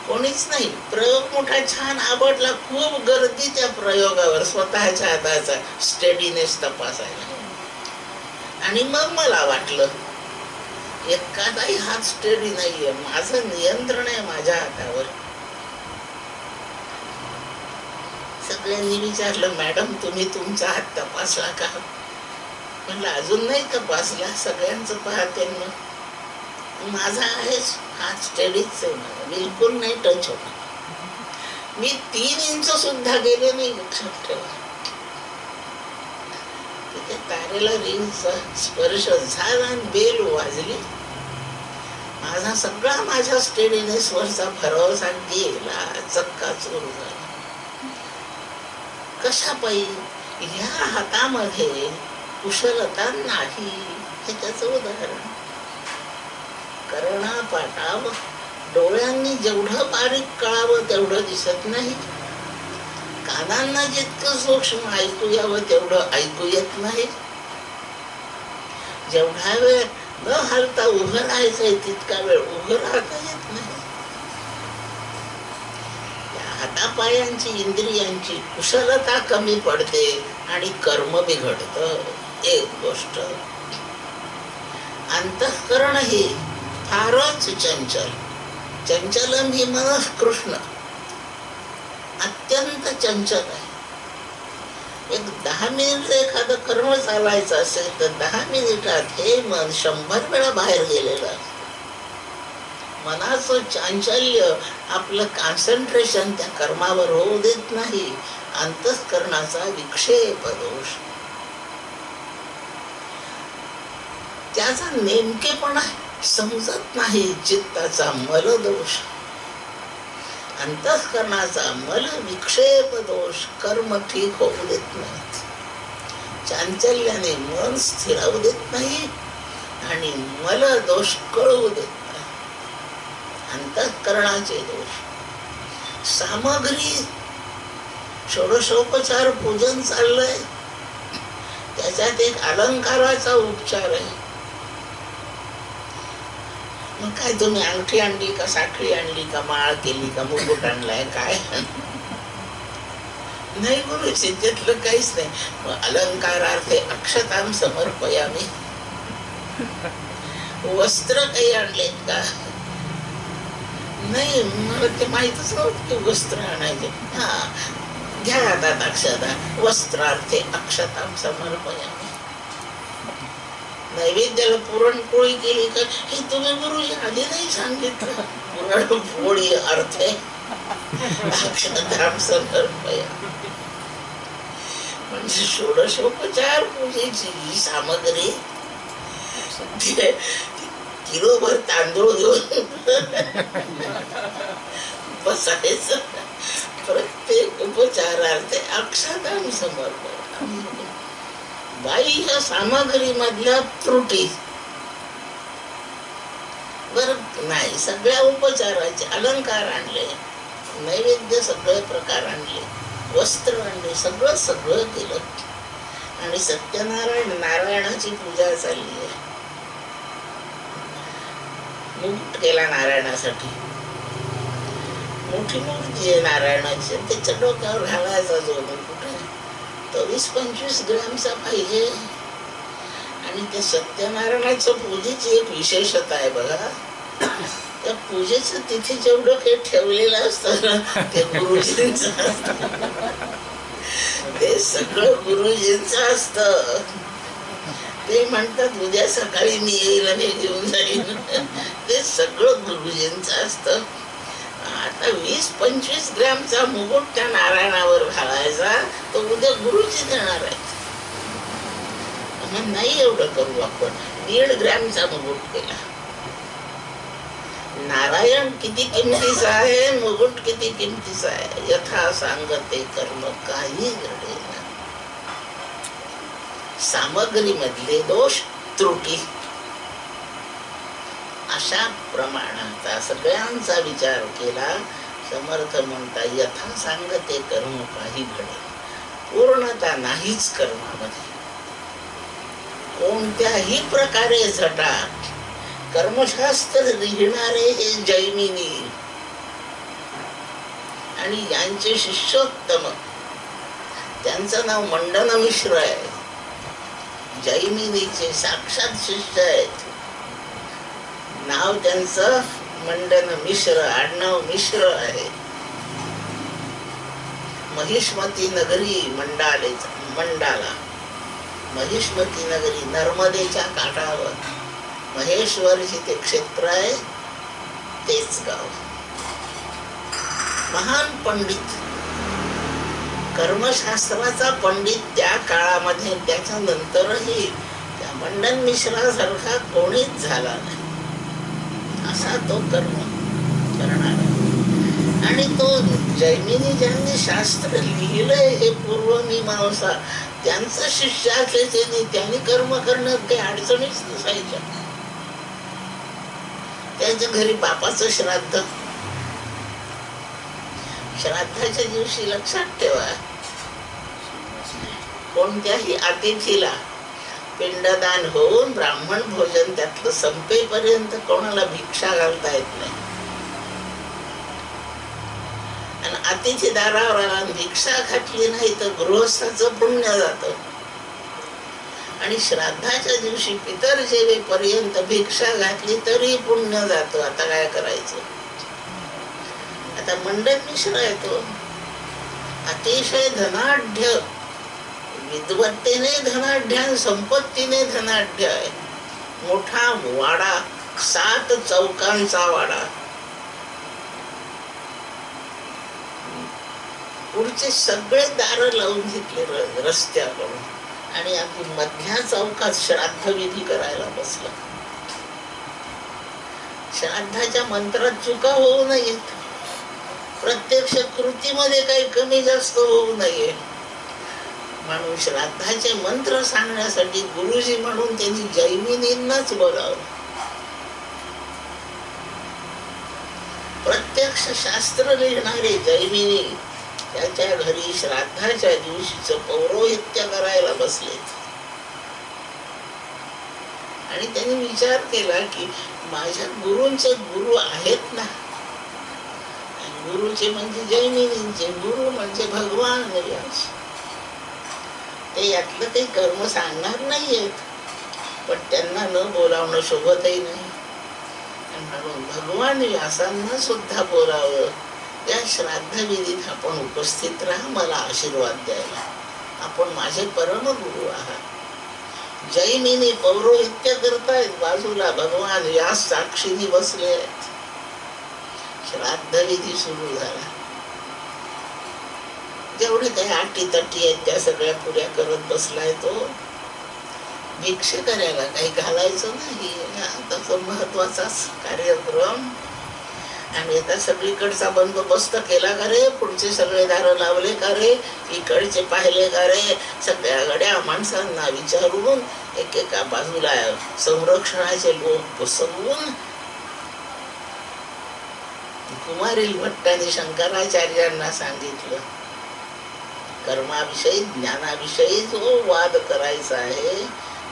कोणीच नाही. प्रयोग मोठा छान आवडला. खूप गर्दी त्या प्रयोगावर स्वतःच्या हाताचा स्टेडीनेस तपासायला. आणि मग मला वाटलं एखादाही हात स्टेडी नाहीये, माझं नियंत्रण आहे माझ्या हातावर. सगळ्यांनी विचारलं, मॅडम तुम्ही तुमचा हात तपासला का? म्हणलं अजून नाही तपासला, सगळ्यांचं पाहते ना. माझा आहेच हात स्टेडीच आहे, बिलकुल नाही टच होणार. मी 3 इंच सुद्धा गेले नाही, लक्षात ठेवा. तिथे तारेला रिंगचा स्पर्श झाला आणि बेल वाजली. माझा सगळा माझ्या स्टेडीनेस वरचा भरोसा गेला, चक्काचूर झाला. कशा पायी? ह्या हातामध्ये कुशलता नाही. हे त्याचं उदाहरण. कर्णापाटाव डोळ्यांनी जेवढं बारीक कळावं तेवढं दिसत नाही. कानांना जितकं सूक्ष्म ऐकू यावं तेवढं ऐकू येत नाही. जेवढा वेळ न हलता उभं राहायचंय तितका वेळ उभं राहता येत नाही. हातापायांची इंद्रियांची कुशलता कमी पडते आणि कर्म बिघडतं. एक गोष्ट, अंतःकरण हे फारच चंचल. चंचलम ही मनः कृष्ण अत्यंत चंचल आहे. एक 10 मिनिट एखादं कर्म चालायचं असेल तर 10 मिनिटात हे मन 100 वेळा बाहेर गेलेलं असतं. मनाचं चांचल्य आपलं कॉन्सन्ट्रेशन त्या कर्मावर होऊ देत नाही. अंतःकरणाचा विक्षेप दोष, त्याचा नेमकेपणा समजत नाही. चित्ताचा मल दोष, अंतःकरणाचा मल विक्षेप दोष कर्म ठीक होऊ देत नाहीत. चांचल्याने मन स्थिरावू देत नाही आणि मल दोष कळवू देत नाही. अंतःकरणाचे दोष. सामग्री, षोडशोपचार पूजन चाललंय, त्याच्यात एक अलंकाराचा उपचार आहे. मग काय तुम्ही अंगठी आणली का, साखळी आणली का, माळ केली का, मुकुट आणलाय काय? नाही गुरुजी, त्यातलं काहीच नाही. मग अलंकारार्थे अक्षतां समर्पयामी. वस्त्र काही आणलेत का? नाही, मला ते माहितच नव्हतं की वस्त्र आणायचे. हा, घ्या हातात अक्षता. वस्त्रार्थे अक्षतां समर्पयामी. नैवेद्याला पुरणपोळी केली का? हे तुम्ही गुरुजी आधी नाही सांगितलं. पुरणपोळी अर्थे अक्षतां समर्पयामी. म्हणजे षोडशोपचार पूजेची जी सामग्री, किलोभर तांदूळ घेऊन बसायचं, प्रत्येक उपचारार्थे अक्षतां समर्पयामि. बाह्य सामग्रीमधल्या त्रुटी बर नाही, सगळ्या उपचाराचे अलंकार आणले, नैवेद्य सगळे प्रकार आणले, वस्त्र आणले, सगळं सगळं केलं आणि नारायणाची पूजा चालली आहे. मुकुट केला नारायणासाठी, मोठी मूर्ती आहे नारायणाची, त्याच्या डोक्यावर घालायचा जो मुकुट आहे तो 20-25 ग्रॅमचा पाहिजे. आणि त्या सत्यनारायणाच्या पूजेची एक विशेषता आहे बघा, त्या पूजेचं तिथे जेवढं काही ठेवलेलं असतं ना ते गुरुजींचं असतं, ते सगळं गुरुजींचं असतं. ते म्हणतात उद्या सकाळी मी येईल आणि घेऊन जाईल, ते सगळं गुरुजींचं असतं. आता 20-25 ग्रॅमचा मुकुट त्या नारायणावर घालायचा, तो उद्या गुरुजी देणार आहेत. नाही एवढं करू आपण, 1.5 ग्रॅमचा मुकुट केला. नारायण किती किमतीचा आहे, मुकुट किती किमतीचा आहे. यथा सांगते कर्म काही घडेना. सामग्री मधले दोष त्रुटी अशा प्रमाणाचा सगळ्यांचा विचार केला. समर्थ म्हणता यथा सांगते कर्म काही घडेना. पूर्णता नाहीच कर्मामध्ये. कोणत्याही प्रकारे झटा. कर्मशास्त्र लिहिणारे हे जैमिनी आणि यांचे शिष्योत्तम, त्यांचं नाव मंडन मिश्र आहे. जैमिनीचे साक्षात शिष्य आहेत. नाव त्यांचं मंडन मिश्र, आडनाव मिश्र आहे. महिष्मती नगरी मंडाला, महिष्मती नगरी नर्मदेच्या काठावर, महेश्वर जिथे क्षेत्र आहे तेच गाव. महान पंडित, कर्मशास्त्राचा पंडित त्या काळामध्ये, त्याच्यानंतरही त्या मंडन मिश्रासारखा कोणीच झाला नाही. असा तो कर्म करणारा. आणि तो जैमिनी ज्यांनी शास्त्र लिहिलंय हे पूर्वमीमांसा, त्यांचा शिष्य असल्याचे त्यांनी कर्म करण्यात काही अडचणीच नसायच्या. त्यांच्या घरी बापाचं श्राद्ध, श्राद्धाच्या दिवशी लक्षात ठेवा, कोणत्याही अतिथीला पिंडदान होऊन ब्राह्मण भोजन त्यातलं संपेपर्यंत कोणाला भिक्षा घालता येत नाही. आणि अतिथी दारावर आला भिक्षा घातली नाही तर गृहस्थाचं पुण्य जातं. आणि श्राद्धाच्या दिवशी पितर जेवेपर्यंत भिक्षा घातली तरी पुण्य जातं. आता काय करायचं? आता मंडन मिश्र आहे तो, अतिशय धनाढ्य, विद्वत्तेने धनाढ्य, संपत्तीने धनाढ्य आहे. मोठा वाडा, 7 चौकांचा वाडा, पुढचे सगळे दार लावून घेतले रस्त्याकडून, आणि अगदी मधल्या चौकात श्राद्धविधी करायला बसला. श्राद्धाच्या मंत्रात चुका होऊ नयेत, प्रत्यक्ष कृतीमध्ये काही कमी जास्त होऊ नये म्हणून श्राद्धाचे मंत्र सांगण्यासाठी गुरुजी म्हणून त्यांनी जैमिनींनाच बोलावलं. प्रत्यक्ष शास्त्र लिहिणारे जैमिनी त्याच्या घरी श्राद्धाच्या दिवशीच पौरोहित्य करायला बसले. आणि त्यांनी विचार केला की माझ्या गुरूंचे गुरु आहेत ना, गुरुचे म्हणजे जैमिनींचे, गुरु म्हणजे भगवान व्यास, ते यातलं काही कर्म सांगणार नाहीयेत, पण त्यांना न बोलावणं शोभतही नाही. म्हणून भगवान व्यासांना सुद्धा बोलावं. या श्राद्धविधीत आपण उपस्थित राहा, मला आशीर्वाद द्यायला. आपण माझे परमगुरु आहात. जैमिनी पौरोहित्य करतायत, बाजूला भगवान व्यास साक्षीने बसले आहेत. श्राद्धविधी सुरू झाला. जेवढे काही अटी तटी आहेत त्या सगळ्या पुऱ्या करत बसलाय तो. भिक्षे करायला काही घालायचं नाही, तसा महत्वाचा कार्यक्रम. आणि आता सगळीकडचा बंदोबस्त केला का रे, पुढचे सगळे दार लावले का रे, इकडचे पाहिले का रे, सगळ्या गड्या माणसांना विचारून एकेका बाजूला संरक्षणाचे लोक बसवून कुमारील भट्टाने शंकराचार्यांना सांगितलं, कर्माविषयी ज्ञानाविषयी जो वाद करायचा आहे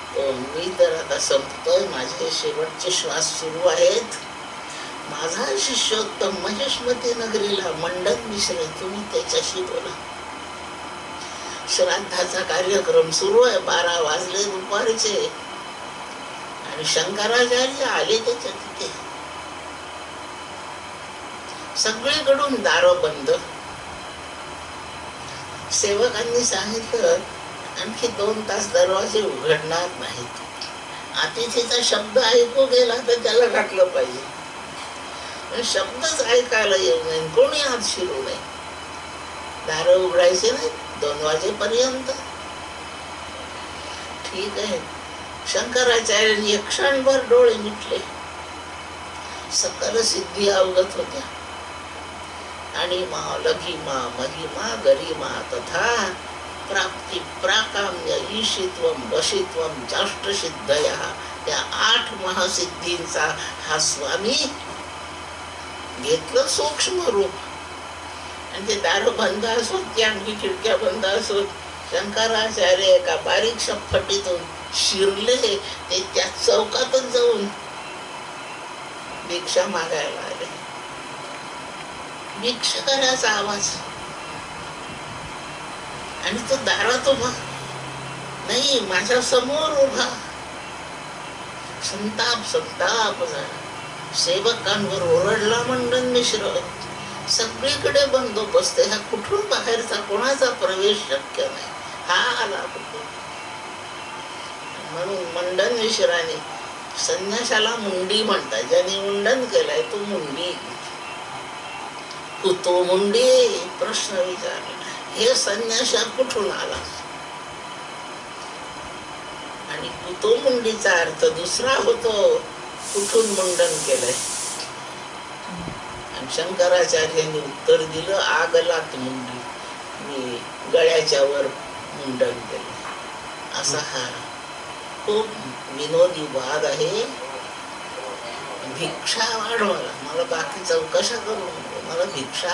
तो मी तर आता संपतोय, माझे शेवटचे श्वास सुरू आहेत. माझा शिष्योत्तम महेशमती नगरीला मंडन मिश्र, तुम्ही त्याच्याशी बोला. श्राद्धाचा कार्यक्रम सुरू आहे, 12 वाजले दुपारचे आणि शंकराचार्य आले त्याच्या तिथे. सगळीकडून दारं बंद. सेवकांनी सांगितलं आणखी 2 तास दरवाजे उघडणार नाहीत. अतिथीचा शब्द ऐकू गेला तर त्याला घातलं पाहिजे, पण शब्दच ऐकायला येऊ नये, कोणी आत शिरू नये. दारं उघडायचे नाही 2 वाजेपर्यंत. ठीक आहे. शंकराचार्यांनी एक क्षणभर डोळे मिटले. सकल सिद्धी अवगत होत्या. आणि मा लघिमा महिमा गरिमा तथा प्राप्ती प्राकाम्य ईशित्वम वशित्वम जाष्टसिद्धया, त्या 8 महासिद्धींचा हा स्वामी घेतलं सूक्ष्म रूप. आणि ते दार बंद असोत, त्या आणखी खिडक्या बंद असोत, शंकराचार्य एका बारीकशा फटीतून शिरले. ते त्या चौकातच जाऊन भिक्षा मागायला आले. भिक्षकाराचा आवाज आणि तो दारात उभा नाही, माझ्या समोर उभा. संताप संताप झाला. सेवकांवर ओरडला मंडन मिश्र. सगळीकडे बंदोबस्त, ह्या कुठून बाहेरचा कोणाचा प्रवेश शक्य नाही. हा आला कुठून? म्हणून मंडन मिश्राने, संन्यासाला मुंडी म्हणतात, ज्याने मुंडन केलंय तो मुंडी. तो मुंडी प्रश्न विचारला, हे संन्यासा कुठून आला? आणि तो मुंडीचा अर्थ दुसरा होतो, कुठून मुंडन केलंय. आणि शंकराचार्यांनी उत्तर दिलं, आगलात मुंडी, मी गळ्याच्या वर मुंडन केलं. असा हा खूप विनोदी वाद आहे. भिक्षा वाढ, मला बाकी चौकशा करू नको, मला भिक्षा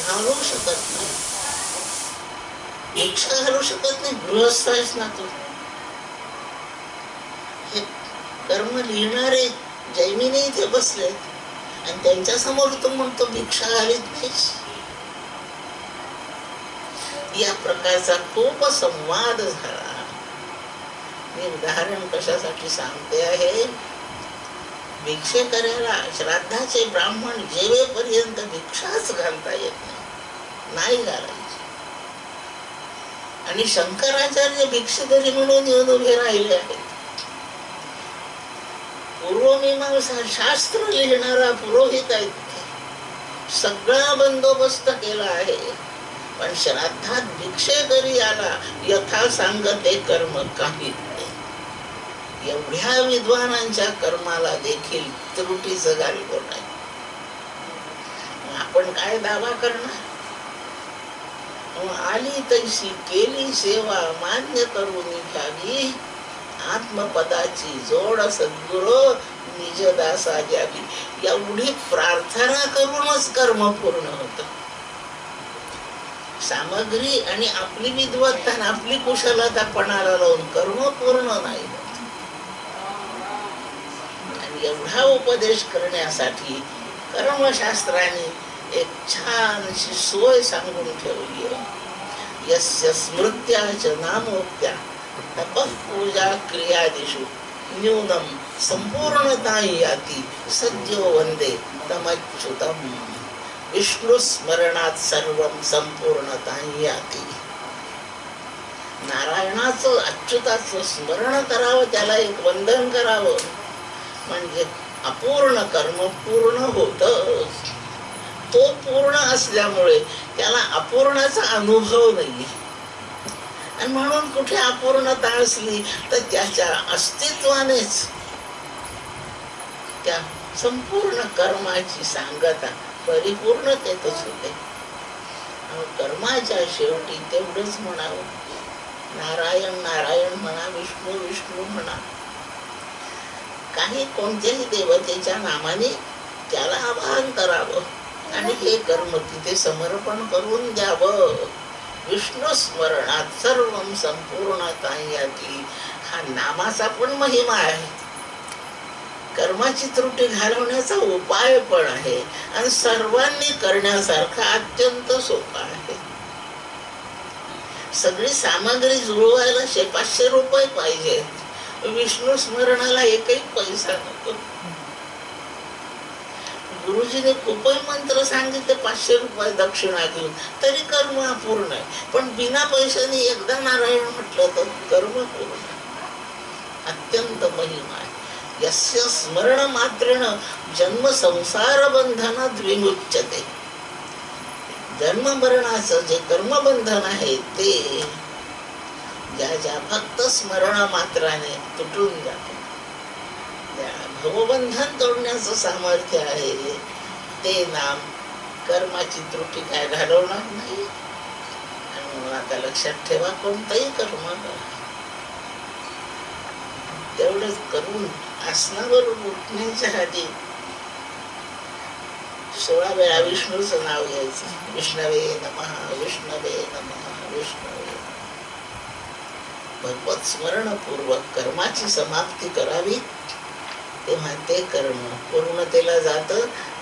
घालू शकत नाही. भिक्षा घालू शकत नाही, गृहस्थ आहेस ना तू. हे कर्म लिहिणारे जैमिनी इथे बसले आणि त्यांच्या समोर तू म्हणतो भिक्षा घालीत नाहीस. या प्रकारचा खूप संवाद झाला. मी उदाहरण कशासाठी सांगते आहे, भिक्षे करायला श्राद्धाचे ब्राह्मण जेवेपर्यंत भिक्षाच घालता येत नाही घालायची. आणि शंकराचार्य भिक्षेकरी म्हणून येऊन उभे राहिले आहेत. पूर्वमीमांसा शास्त्र लिहिणारा पुरोहित आहे, सगळा बंदोबस्त केला आहे. पण श्राद्धात भिक्षेकरी आला, यथा सांगते कर्म काही. एवढ्या विद्वानांच्या कर्माला देखील त्रुटीचं गालबोट आहे. आपण काय दावा करणार? आली तैसी केली सेवा मान्य करून घ्यावी, आत्मपदाची जोड सद्गुरू निजदासा द्यावी. एवढी प्रार्थना करूनच कर्म पूर्ण होत. सामग्री आणि आपली विद्वत्ता आणि आपली कुशलता पणाला लावून कर्म पूर्ण नाही. एवढा उपदेश करण्यासाठी कर्मशास्त्राने एक छानशी सोय सांगून ठेवली आहे. यस्य स्मृत्याच नामोक्त्या तपःपूजा क्रियादिषु न्यूनम संपूर्णता याति सद्यो वंदे तमच्युतम. विष्णु स्मरणात सर्वं संपूर्णता याति. नारायणाचं अच्युताचं स्मरण करावं, त्याला एक वंदन करावं, म्हणजे अपूर्ण कर्म पूर्ण होत. तो पूर्ण असल्यामुळे त्याला अपूर्णाचा अनुभव नाही. आणि म्हणून कुठे अपूर्णता असली तर त्याच्या अस्तित्वानेच त्या संपूर्ण कर्माची सांगता परिपूर्णतेतच होते. कर्माच्या शेवटी तेवढंच म्हणावं, नारायण नारायण म्हणा, विष्णू विष्णू म्हणा. काही कोणत्याही देवतेच्या नामाने त्याला आवाहन करावं आणि हे कर्म तिथे समर्पण करून द्यावं. विष्णू स्मरणात सर्वं संपूर्णता याती, हा नामाचा पण महिमा आहे. कर्माची त्रुटी घालवण्याचा उपाय पण आहे आणि सर्वांनी करण्यासारखा अत्यंत सोपा आहे. सगळी सामग्री जुळवायला 500 रुपये पाहिजे. विष्णू स्मरणाला एकही पैसा नको. गुरुजीने खूपही मंत्र सांगितले 500 रुपये दक्षिणा घेऊन, तरी कर्म अपूर्ण आहे. पण बिना पैशाने एकदा नारायण म्हटलं तर कर्म पूर्ण. अत्यंत महिमा आहे. यस्य स्मरण मात्रेण जन्म संसार बंधनात विमुच्यते. जन्म मरणाचं जे कर्मबंधन आहे ते ज्याच्या फक्त स्मरण मात्राने तुटून जाते. त्या भवबंधन तोडण्याचं सामर्थ्य आहे ते नाम. कर्माची त्रुटी काय घालवणार नाही. आणि म्हणून आता लक्षात ठेवा, कोणतंही कर्म करा, तेवढंच करून आसनावर उठण्याच्या आधी 16 वेळा विष्णूचं नाव घ्यायचं. विष्णवे नमः, विष्णवे नमः, विष्णवे. भगवत स्मरणपूर्वक कर्माची समाप्ती करावी, तेव्हा ते कर्म पूर्णतेला जातं.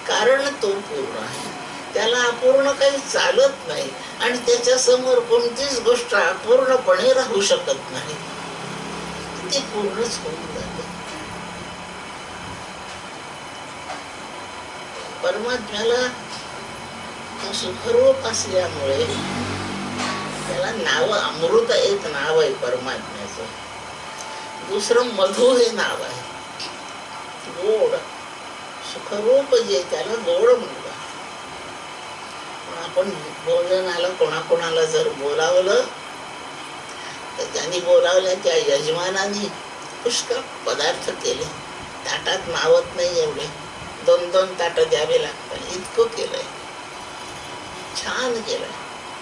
कारण तो पूर्ण आहे, त्याला अपूर्ण काही चालत नाही आणि त्याच्या समोर कोणतीच गोष्ट अपूर्णपणे राहू शकत नाही. ते पूर्णच होऊन जाते. परमात्म्याला सुखरूप असल्यामुळे त्याला नाव, अमृत एक नाव आहे परमात्म्याचं. दुसरं मधु हे नाव आहे, गोड. सुखरूप जे त्याला गोड म्हणतात. आपण भोजनाला कोणाकोणाला जर बोलावलं तर त्यांनी बोलावल्या त्या यजमानाने पुष्कळ पदार्थ केले. ताटात मावत नाही एवढे, 2-2 ताट द्यावे लागतात. इतकं केलंय, छान केलंय.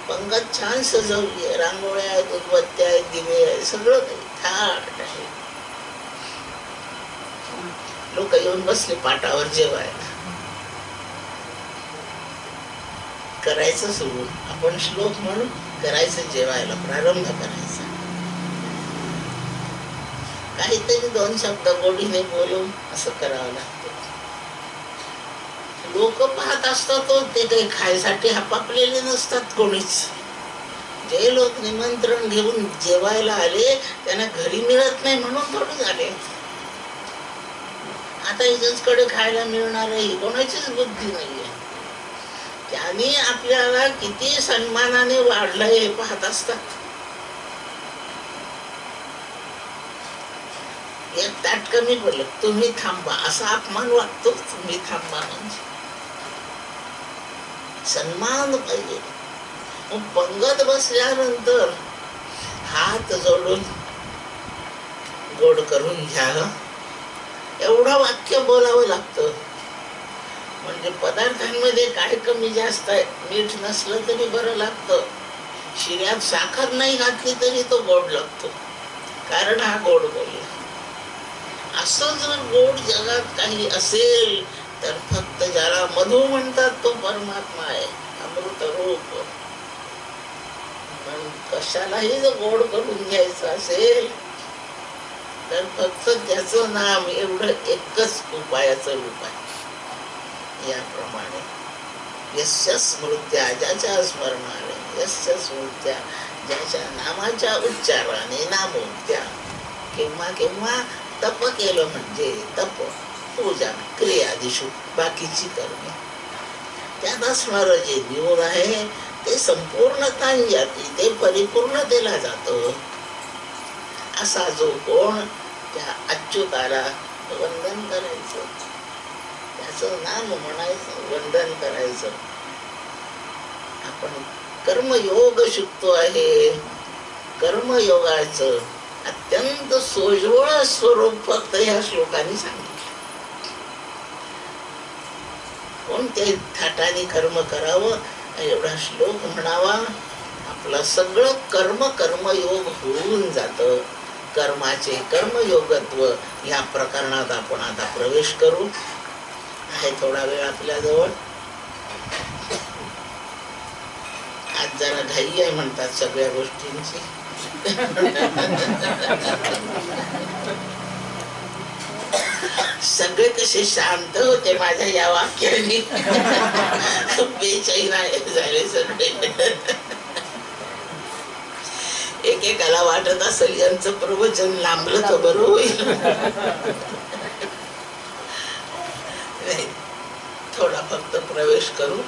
पंगत छान सजवली आहे. रांगोळ्या आहेत, उदबत्त्या आहेत, दिवे आहेत, सगळं काही थाट आहे. लोक येऊन बसले पाटावर जेवायला. करायचं सुरू, आपण श्लोक म्हणून करायचं, जेवायला प्रारंभ करायचा. काहीतरी 2 शब्द गोडीने बोलून असं करावं लागतं. लोक पाहत असतात, ते काही खायसाठी हापापलेले नसतात कोणीच. जे लोक निमंत्रण घेऊन जेवायला आले त्यांना घरी मिळत नाही म्हणून थोडे झाले. आता इकडे खायला मिळणार आहे ही कोणाचीच बुद्धी नाहीये. त्यांनी आपल्याला किती सन्मानाने वाढलंय हे पाहत असतात. एक ताट कमी पडलं, तुम्ही थांबा, असा अपमान वाटतो. तुम्ही थांबा म्हणजे सन्मान पाहिजे. मग पंगत बसल्यानंतर हात जोडून गोड करून घ्या, एवढं वाक्य बोलावं लागतं. म्हणजे पदार्थांमध्ये काय कमी जास्त आहे, मीठ नसलं तरी बरं लागतं. शिऱ्यात साखर नाही घातली तरी तो गोड लागतो, कारण हा गोड बोलला. असं जर गोड जगात काही असेल तर फक्त ज्याला मधु म्हणतात तो परमात्मा आहे, अमृत रूप. पण कशालाही जर गोड करून घ्यायचं असेल तर फक्त त्याचं नाम एवढं एकच उपायाचं रूप आहे. याप्रमाणे यस्य स्मृत्या, ज्याच्या स्मरणाने, यस्य स्मृत्या, ज्याच्या नामाच्या उच्चाराने, नामोक्त्या. केव्हा केव्हा तप केलं म्हणजे तप, पूजा, क्रियादिषु बाकीची कर्मे, त्यात असणार जे ज्ञान आहे ते संपूर्णता याती, ते परिपूर्णतेला जातं. असा जो कोण त्या अच्युताला वंदन करायचं, त्याचं नाम म्हणायचं, वंदन करायचं. आपण कर्मयोग शिकतो आहे. कर्मयोगाचं अत्यंत सोज्वळ स्वरूप फक्त ह्या श्लोकांनी सांगितलं. कोणत्याही थाटाने कर्म करावं एवढा श्लोक म्हणावा. आपलं सगळं कर्मयोग होऊन जातं. कर्माचे कर्मयोगत्व या प्रकरणात आपण आता प्रवेश करू. आहे थोडा वेळ आपल्याजवळ. आज जरा घाई आहे म्हणतात सगळ्या गोष्टींची. सगळे कसे शांत होते माझ्या या वाक्याने. बेचैन झाले सगळे. एकेकाला वाटत असेल यांचं प्रवचन लांबलं तर बरं होईल. नाही, थोडा फक्त प्रवेश करू.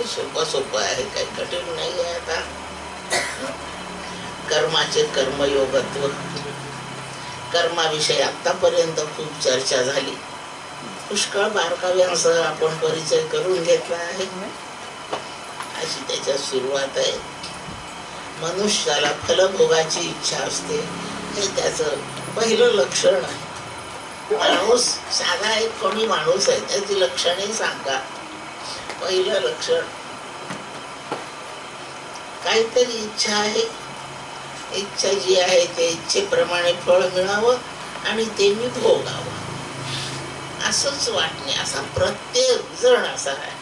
सोपं आहे, काही कठीण नाही आहे. आता कर्माचे कर्मयोगत्व. कर्माविषयी आतापर्यंत खूप चर्चा झाली. पुष्कळ बारकाव्यांसह आपण परिचय करून घेतला आहे. अशी त्याच्यात सुरुवात आहे. मनुष्याला फलभोगाची इच्छा असते, हे त्याचं पहिलं लक्षण आहे. माणूस साधा एक कोणी माणूस आहे, त्याची लक्षणे सांगा. पहिलं लक्षण, काहीतरी इच्छा आहे. इच्छा जी आहे ते इच्छेप्रमाणे फळ मिळावं आणि ते मी भोगावं असंच वाटणे. असा प्रत्येक जण असा आहे.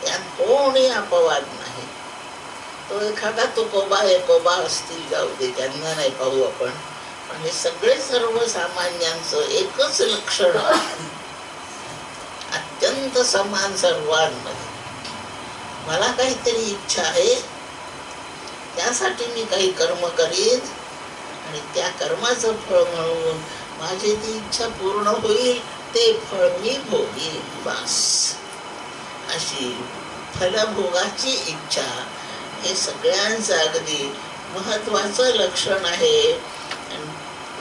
यात कोणी अपवाद नाही. तो एखादा कोबा असतील, जाऊ दे, त्यांना नाही पाहू आपण. पण हे सगळे सर्वसामान्यांचं एकच लक्षण अत्यंत समान सर्वांमध्ये. मला काहीतरी इच्छा आहे, त्यासाठी मी काही कर्म करीन आणि त्या कर्माचं फळ म्हणून माझी ती इच्छा पूर्ण होईल, ते फळ मी भोगीन, बस. अशी फलभोगाची इच्छा हे सगळ्यांचं अगदी महत्वाचं लक्षण आहे.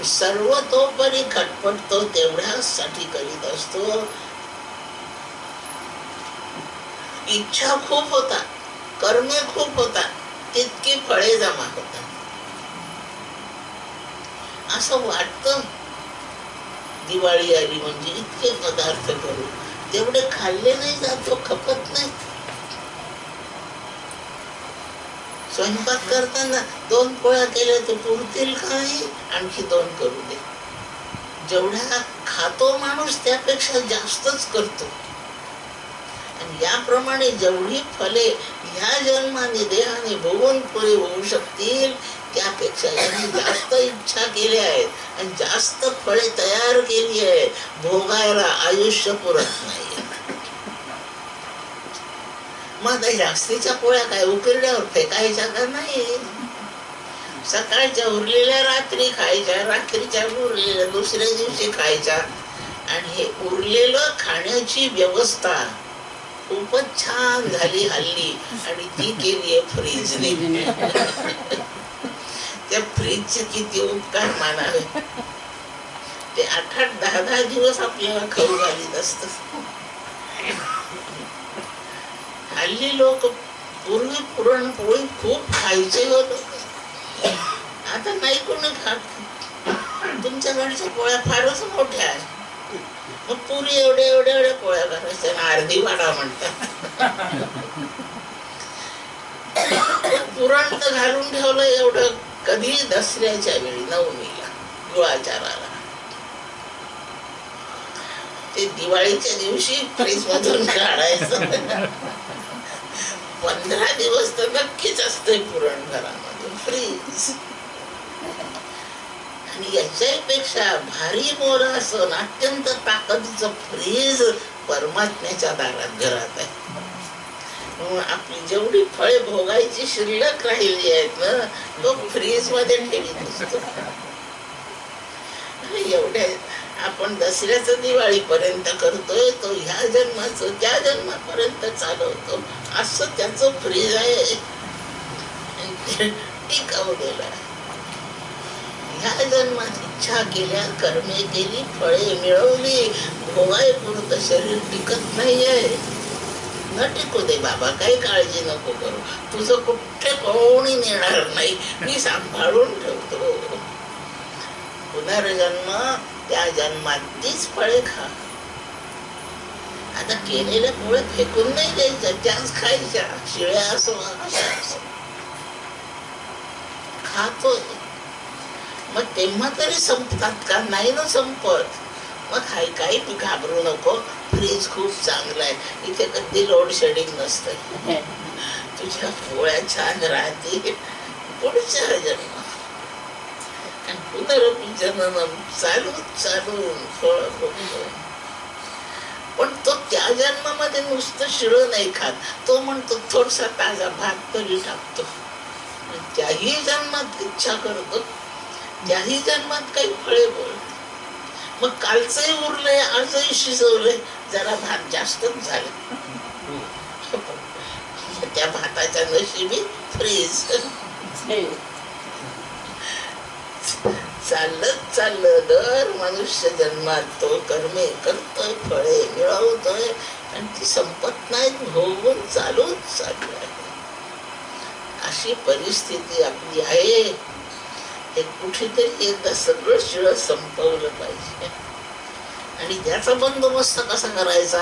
सर्वतोपरी खटपटतो तेवढ्यासाठी करीत असतो. इच्छा खूप होतात, कर्मे खूप होतात, तितकी फळे जमा होतात. असं वाटतं दिवाळी आली म्हणजे इतके पदार्थ करू, तेवढे खाल्ले नाही जातो, खपत नाही. स्वयंपाक करताना 2 पोळ्या केल्या तर पुरतील काय, आणखी 2 करू दे. जेवढा खातो माणूस त्यापेक्षा जास्तच करतो. आणि याप्रमाणे जेवढी फले ह्या जन्माने देहाने भोगून पुरे होऊ शकतील, त्यापेक्षा यांनी जास्त इच्छा केल्या आहेत आणि जास्त फळे तयार केली आहेत. भोगायला आयुष्य पुरत नाही. मग जास्तीच्या पोळ्या काय उकिरड्यावर फेकायच्या का नाही? सकाळच्या उरलेल्या रात्री खायच्या, रात्रीच्या उरलेल्या दुसऱ्या दिवशी खायच्या. आणि हे उरलेलं खाण्याची व्यवस्था खूपच छान झाली हल्ली, आणि ती केली आहे फ्रीजने. त्या फ्रीजचे किती उपकार मानावे. ते 8-8, 10-10 दिवस आपल्याला खाऊ घालीत असत. हल्ली लोक, पूर्वी पुरणपोळी खूप खायचे होत, आता नाही कोणी खात. तुमच्याकडच्या पोळ्या फारच मोठ्या आहेत. मग पुरी एवढ्या पोळ्या करायच्या, अर्धी वाडा म्हणतात. पुरण तर घालून ठेवलं एवढं, कधी दसऱ्याच्या वेळी, नवमीला, गुळाचाराला. ते दिवाळीच्या दिवशी फ्रीज मधून काढायचं. 15 दिवस तर नक्कीच असते पुरण घरामध्ये फ्रीज. आणि याच्यापेक्षा भारी मोल असं अत्यंत ताकदीचं फ्रीज परमात्म्याच्या दारात, घरात आहे. म्हणून आपली जेवढी फळे भोगायची शिल्लक राहिली आहेत ना, तो फ्रीज मध्ये ठेवीत असतो. एवढ्या आपण दसऱ्याचं दिवाळीपर्यंत करतोय, तो ह्या जन्माचं त्या जन्मापर्यंत चालवतो. असं त्याचं फ्रीज आहे, टिकवलेलं आहे. ह्या जन्मात इच्छा केल्या, कर्मे केली, फळे मिळवली, भोगाय पुरतं शरीर टिकत नाहीये. न टिकू दे बाबा, काही काळजी नको करू. तुझं कुठे कोणी नेणार नाही, मी सांभाळून ठेवतो. पुनर्जन्म, त्या जन्मात तीच फळे खा. आता केलेल्या पोळ्या फेकून नाही द्यायच्या, त्याच खायच्या, शिळ्या असो अशा असो खातोय. मग तेव्हा तरी संपतात का? नाही ना संपत. मग काही घाबरू नको, फ्रीज खूप चांगला आहे, इथे कधी लोड शेडिंग नसते, तुझ्या पोळ्या छान राहतील पुढच्या जन्म. आणि पुनरपी जननम चालून फळ भोगतो. पण तो त्या जन्मामध्ये नुसतं शिळं नाही खात, तो म्हणतो थोडसा ताजा भात तरी टाकतो. त्याही जन्मात इच्छा करतो, त्याही जन्मात काही फळे बोल. मग कालचंही उरलंय, आजही शिजवलंय, जरा भात जास्तच झालं, त्या भाताच्या नशिबी फ्रीज. चाललं दर मनुष्य जन्मात तो कर्मे करतोय, फळे मिळवतोय, आणि ती संपत नाहीत, भोगून चालूच आहे. अशी परिस्थिती आपली आहे. हे कुठेतरी एकदा सगळं शिळ संपवलं पाहिजे. आणि त्याचा बंदोबस्त कसा करायचा?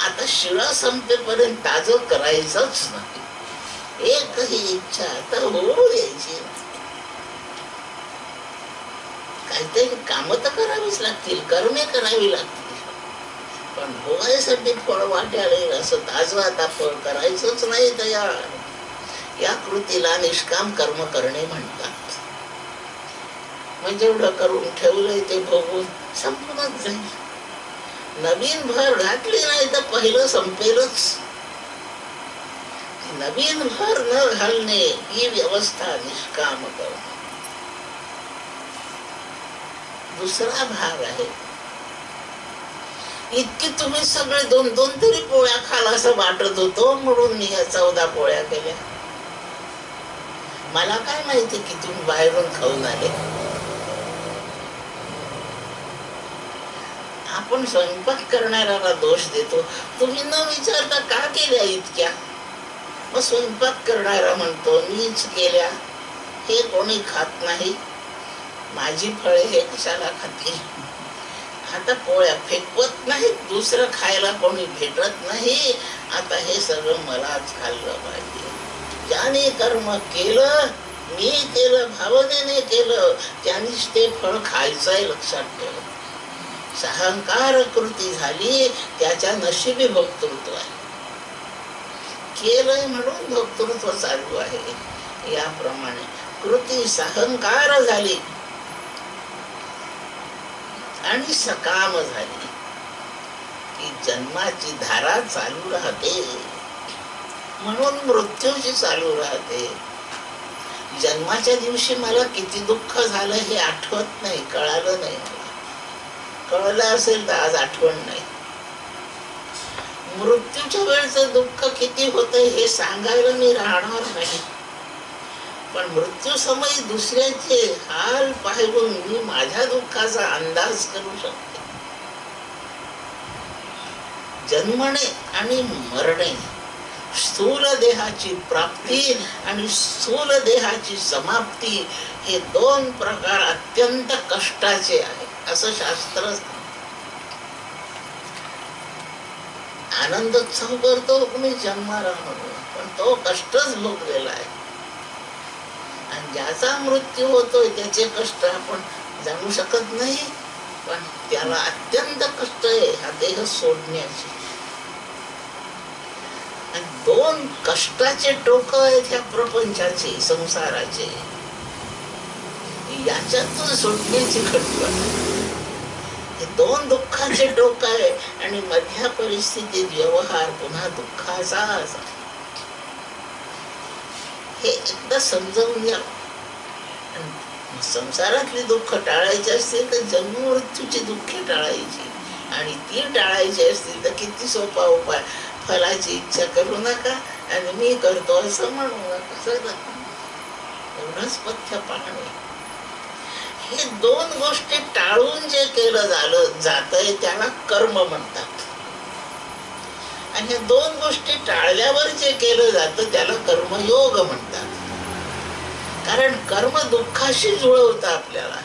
आता शिळा संपेपर्यंत ताजं करायचंच नाही. एकही इच्छा आता होऊ द्यायची. काहीतरी काम तर करावीच लागतील, कर्मे करावी लागतील, पण भोगायसाठी फळ वाट्याला येईल असं ताजं आता फळ करायचंच नाही तयार. या कृतीला निष्काम कर्म करणे म्हणतात. म्हणजे जेवढं करून ठेवलंय ते भोगून संपूनच जाईल. नवीन भर घातली नाही तर पहिलं संपेलच. नवीन भर न घालणे ही व्यवस्था निष्काम कर्म. दुसरा भाग आहे, इतकी तुम्ही सगळे 2-2 तरी पोळ्या खाल असं वाटत होतो म्हणून मी या 14 पोळ्या केल्या. मला काय माहिती की तुम्ही बाहेरून खाऊन आले. आपण स्वयंपाक करणाऱ्याला दोष देतो, तुम्ही न विचारता का केल्या इतक्या. मग स्वयंपाक करणारा म्हणतो मीच केल्या, हे कोणी खात नाही, माझी फळे हे कशाला खातील. आता पोळ्या फेकवत नाही, दुसरं खायला कोणी भेटत नाही, आता हे सगळं मलाच खाल्लं पाहिजे. ज्याने कर्म केलं, मी केलं, भावनेने केलं, त्यांनीच ते फळ खायचंय, लक्षात ठेव. सहंकार कृती झाली, त्याच्या नशिबी भोक्तृत्व आहे. केलंय म्हणून भोक्तृत्व चालू आहे. याप्रमाणे कृती सहंकार झाली आणि सकाम झाली की जन्माची धारा चालू राहते, म्हणून मृत्यूची चालू राहते. जन्माच्या दिवशी मला किती दुःख झालं हे आठवत नाही, कळालं नाही. कळलं असेल तर आज आठवण नाही. मृत्यूच्या वेळचं दुःख किती होतं हे सांगायला मी राहणार नाही, पण मृत्यू समयी दुसऱ्याचे हाल पाहून मी माझ्या दुःखाचा अंदाज करू शकते. जन्मणे आणि मरणे, स्थूल देहाची प्राप्ती आणि स्थूल देहाची समाप्ती, हे 2 प्रकार अत्यंत कष्टाचे आहे असं शास्त्र. आनंद उत्सव करतो मी जन्माला म्हणून, पण तो कष्टच भोगलेला आहे. आणि ज्याचा मृत्यू होतोय त्याचे कष्ट आपण जाणू शकत नाही, पण त्याला अत्यंत कष्ट आहे हा देह सोडण्याची. आणि 2 कष्टाचे टोक आहेत ह्या प्रपंचाचे, संसाराचे. याच्यातून सुटण्याची खटपट. हे 2 दुःखाचे टोक आहे आणि मध्या परिस्थितीत व्यवहार पुन्हा दुःखाचाच. हे एकदा समजावून घ्या. संसारातली दुःख टाळायची असतील तर जन्म मृत्यूची दुःखे टाळायची, आणि ती टाळायची असतील तर किती सोपा उपाय. फलाची इच्छा करू नका आणि मी करतो असं म्हणू नका, एवढंच पथ्य पाहणे. हे 2 गोष्टी टाळून जे केलं जातंय त्याला कर्म म्हणतात, आणि ह्या 2 गोष्टी टाळल्यावर जे केलं जातं त्याला कर्मयोग म्हणतात. कारण कर्म दुःखाशी जुळवतं आपल्याला.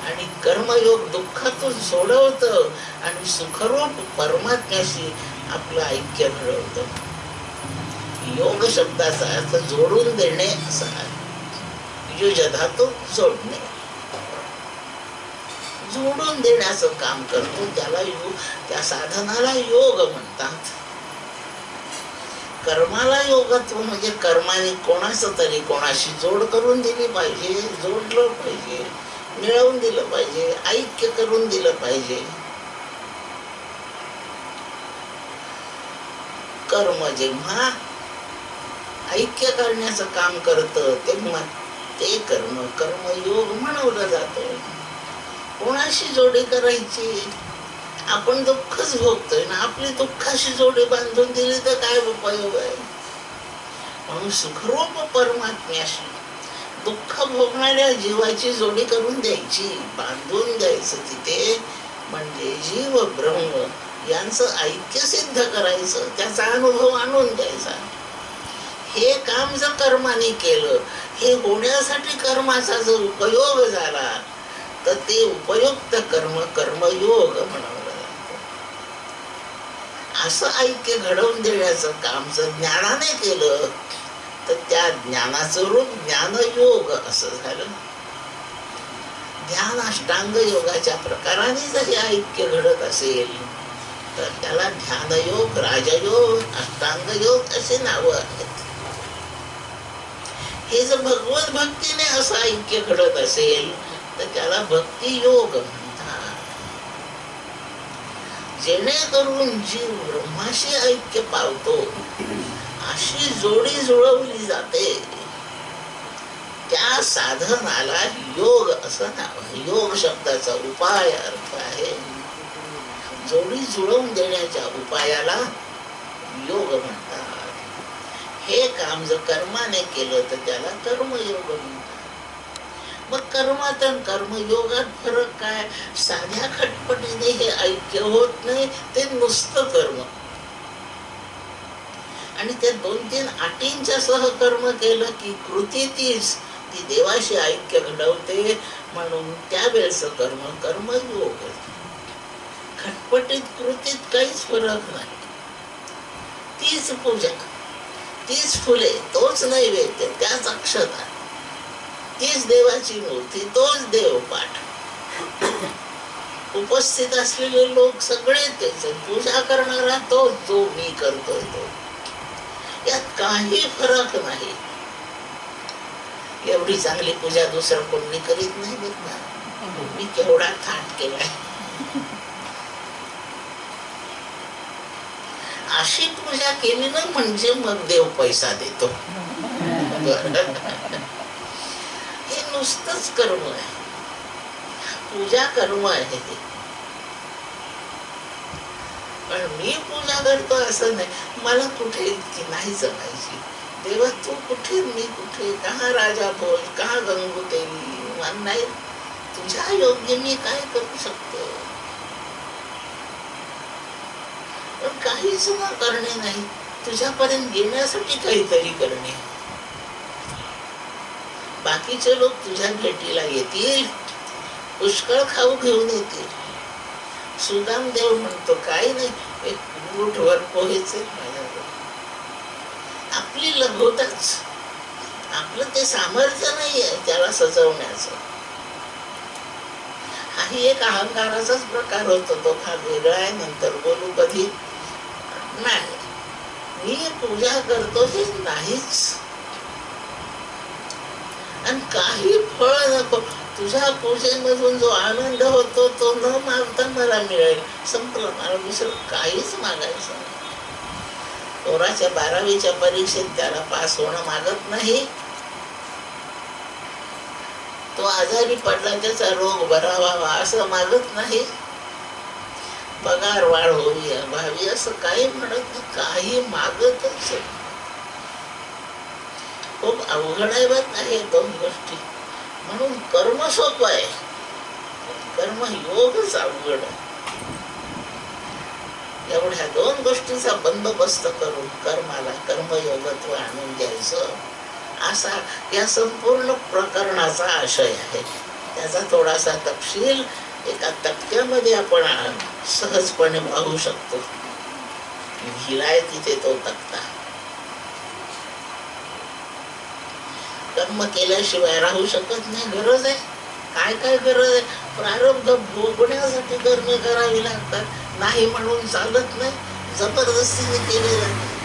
आणि कर्मयोग दुःखातून सोडवतं आणि सुखरूप परमात्म्याशी आपलं ऐक्य घडवतं. योग शब्दाचा अर्थ जोडून देणे असा आहे. युज धातू जोडणे, जोडून देण्याचं काम करतो. त्याला त्या साधनाला योग म्हणतात. कर्माला योगत्व म्हणजे कर्माने कोणाचं तरी कोणाशी जोड करून दिली पाहिजे, जोडलं पाहिजे, मिळवून दिलं पाहिजे, ऐक्य करून दिलं पाहिजे. कर्म जेव्हा ऐक्य करण्याचं काम करतं तेव्हा ते कर्मयोग म्हणवलं जातं. कोणाशी जोडी करायची? आपण दुःखच भोगतोय ना, आपली दुःखाशी जोडी बांधून दिली तर काय उपयोग आहे? म्हणून सुखरूप परमात्म्याशी दुःख भोगणाऱ्या जीवाची जोडी करून द्यायची, बांधून द्यायचं तिथे. म्हणजे जीव ब्रह्म यांचं ऐक्य सिद्ध करायचं, त्याचा अनुभव आणून द्यायचा. हे काम जर कर्माने केलं, हे होण्यासाठी कर्माचा जो उपयोग झाला तर ते उपयुक्त कर्मयोग म्हणवलं जातं. असं ऐक्य घडवून देण्याचं काम जर ज्ञानाने केलं तर त्या ज्ञानाचं रूप ज्ञानयोग असं झालं. ध्यान अष्टांग योगाच्या प्रकाराने जर हे ऐक्य घडत असेल तर त्याला ध्यानयोग, राजयोग, अष्टांग योग असे नावं आहेत. हे जर भगवत भक्तीने असं ऐक्य घडत असेल तर त्याला भक्ती योग म्हणतात. जेणेकरून जीव ब्रह्माशी ऐक्य पावतो अशी जोडी जुळवली जाते. त्या साधनाला योग असं नाव. योग शब्दाचा उपाय अर्थ आहे जोडी जुळवून देण्याच्या उपायाला योग म्हणतात. हे काम जर कर्माने केलं तर त्याला कर्मयोग म्हणतात. मग कर्मात आणि कर्मयोगात फरक काय? साध्या खटपटीने हे ऐक्य होत नाही, ते नुसतं कर्म. आणि त्या 2-3 अटींच्या सह कर्म केलं की कृती तीच ती देवाशी ऐक्य घडवते. म्हणून त्यावेळेचं कर्मयोग. खटपटीत कृतीत काहीच फरक नाही. तीच पूजा, तीच फुले, तोच नैवेद्य, त्याच अक्षता, तीच देवाची मूर्ती, तोच देवपाठ. उपस्थित असलेले लोक सगळे तेच. पूजा करणारा तोच, जो मी करतोय तो. यात काही फरक नाही. एवढी चांगली पूजा दुसरं कोणी करीत नाही. मी केवढा थाट केलाय. अशी पूजा केली ना म्हणजे मग देव पैसा देतो. हे नुसतंच कर्म आहे. पूजा कर्म आहे. पण मी पूजा करतो असं नाही. मला कुठे इतकी नाही जमायची. देवा तू कुठे, मी कुठे, कहा राजा भोज, कहा गंगूतेली. नाही, तुझ्या योग्य मी काय करू शकतो? पण काहीच न करणे नाही, तुझ्यापर्यंत येण्यासाठी काहीतरी करणे. बाकीचे लोक तुझ्या भेटीला येतील, पुष्कळ खाऊ घेऊन येतील. सुदामदेव म्हणतो काही नाही, एक मूठभर पोहेच माझ्याकडे. आपली लघुताच, आपलं ते सामर्थ्य नाही आहे त्याला सजवण्याचं. हाही एक अहंकाराचाच प्रकार होतो. तो हा वेगळा आहे, नंतर बोलू कधी. नाही, मी पूजा करतो हे नाहीच. आणि काही फळ नको. तुझ्या पूजेमधून जो आनंद होतो तो न मागता मला मिळेल, संपलं. मला दुसरं काहीच मागायचं नाही. पोराच्या 12वीच्या परीक्षेत त्याला पास होणं मागत नाही. तो आजारी पडला, त्याचा रोग बरा व्हावा असं मागत नाही. पगार वाढ व्हावी असं काही म्हणत नाही. काही मागतच. खूप अवघड आहे बघ आहे 2 गोष्टी. म्हणून कर्म सोपं आहे, कर्मयोगच अवघड आहे. एवढ्या 2 गोष्टीचा बंदोबस्त करून कर्माला कर्मयोगत्व आणून द्यायचं, असा या संपूर्ण प्रकरणाचा आशय आहे. त्याचा थोडासा तपशील एका तक्त्यामध्ये आपण सहजपणे पाहू शकतो. लिहिलाय तिथे तो तक्ता. कर्म केल्याशिवाय राहू शकत नाही. गरज आहे. काय काय गरज आहे? प्रारब्ध भोगण्यासाठी कर्म करावी लागतात. नाही म्हणून चालत नाही. जबरदस्तीने केले जातात.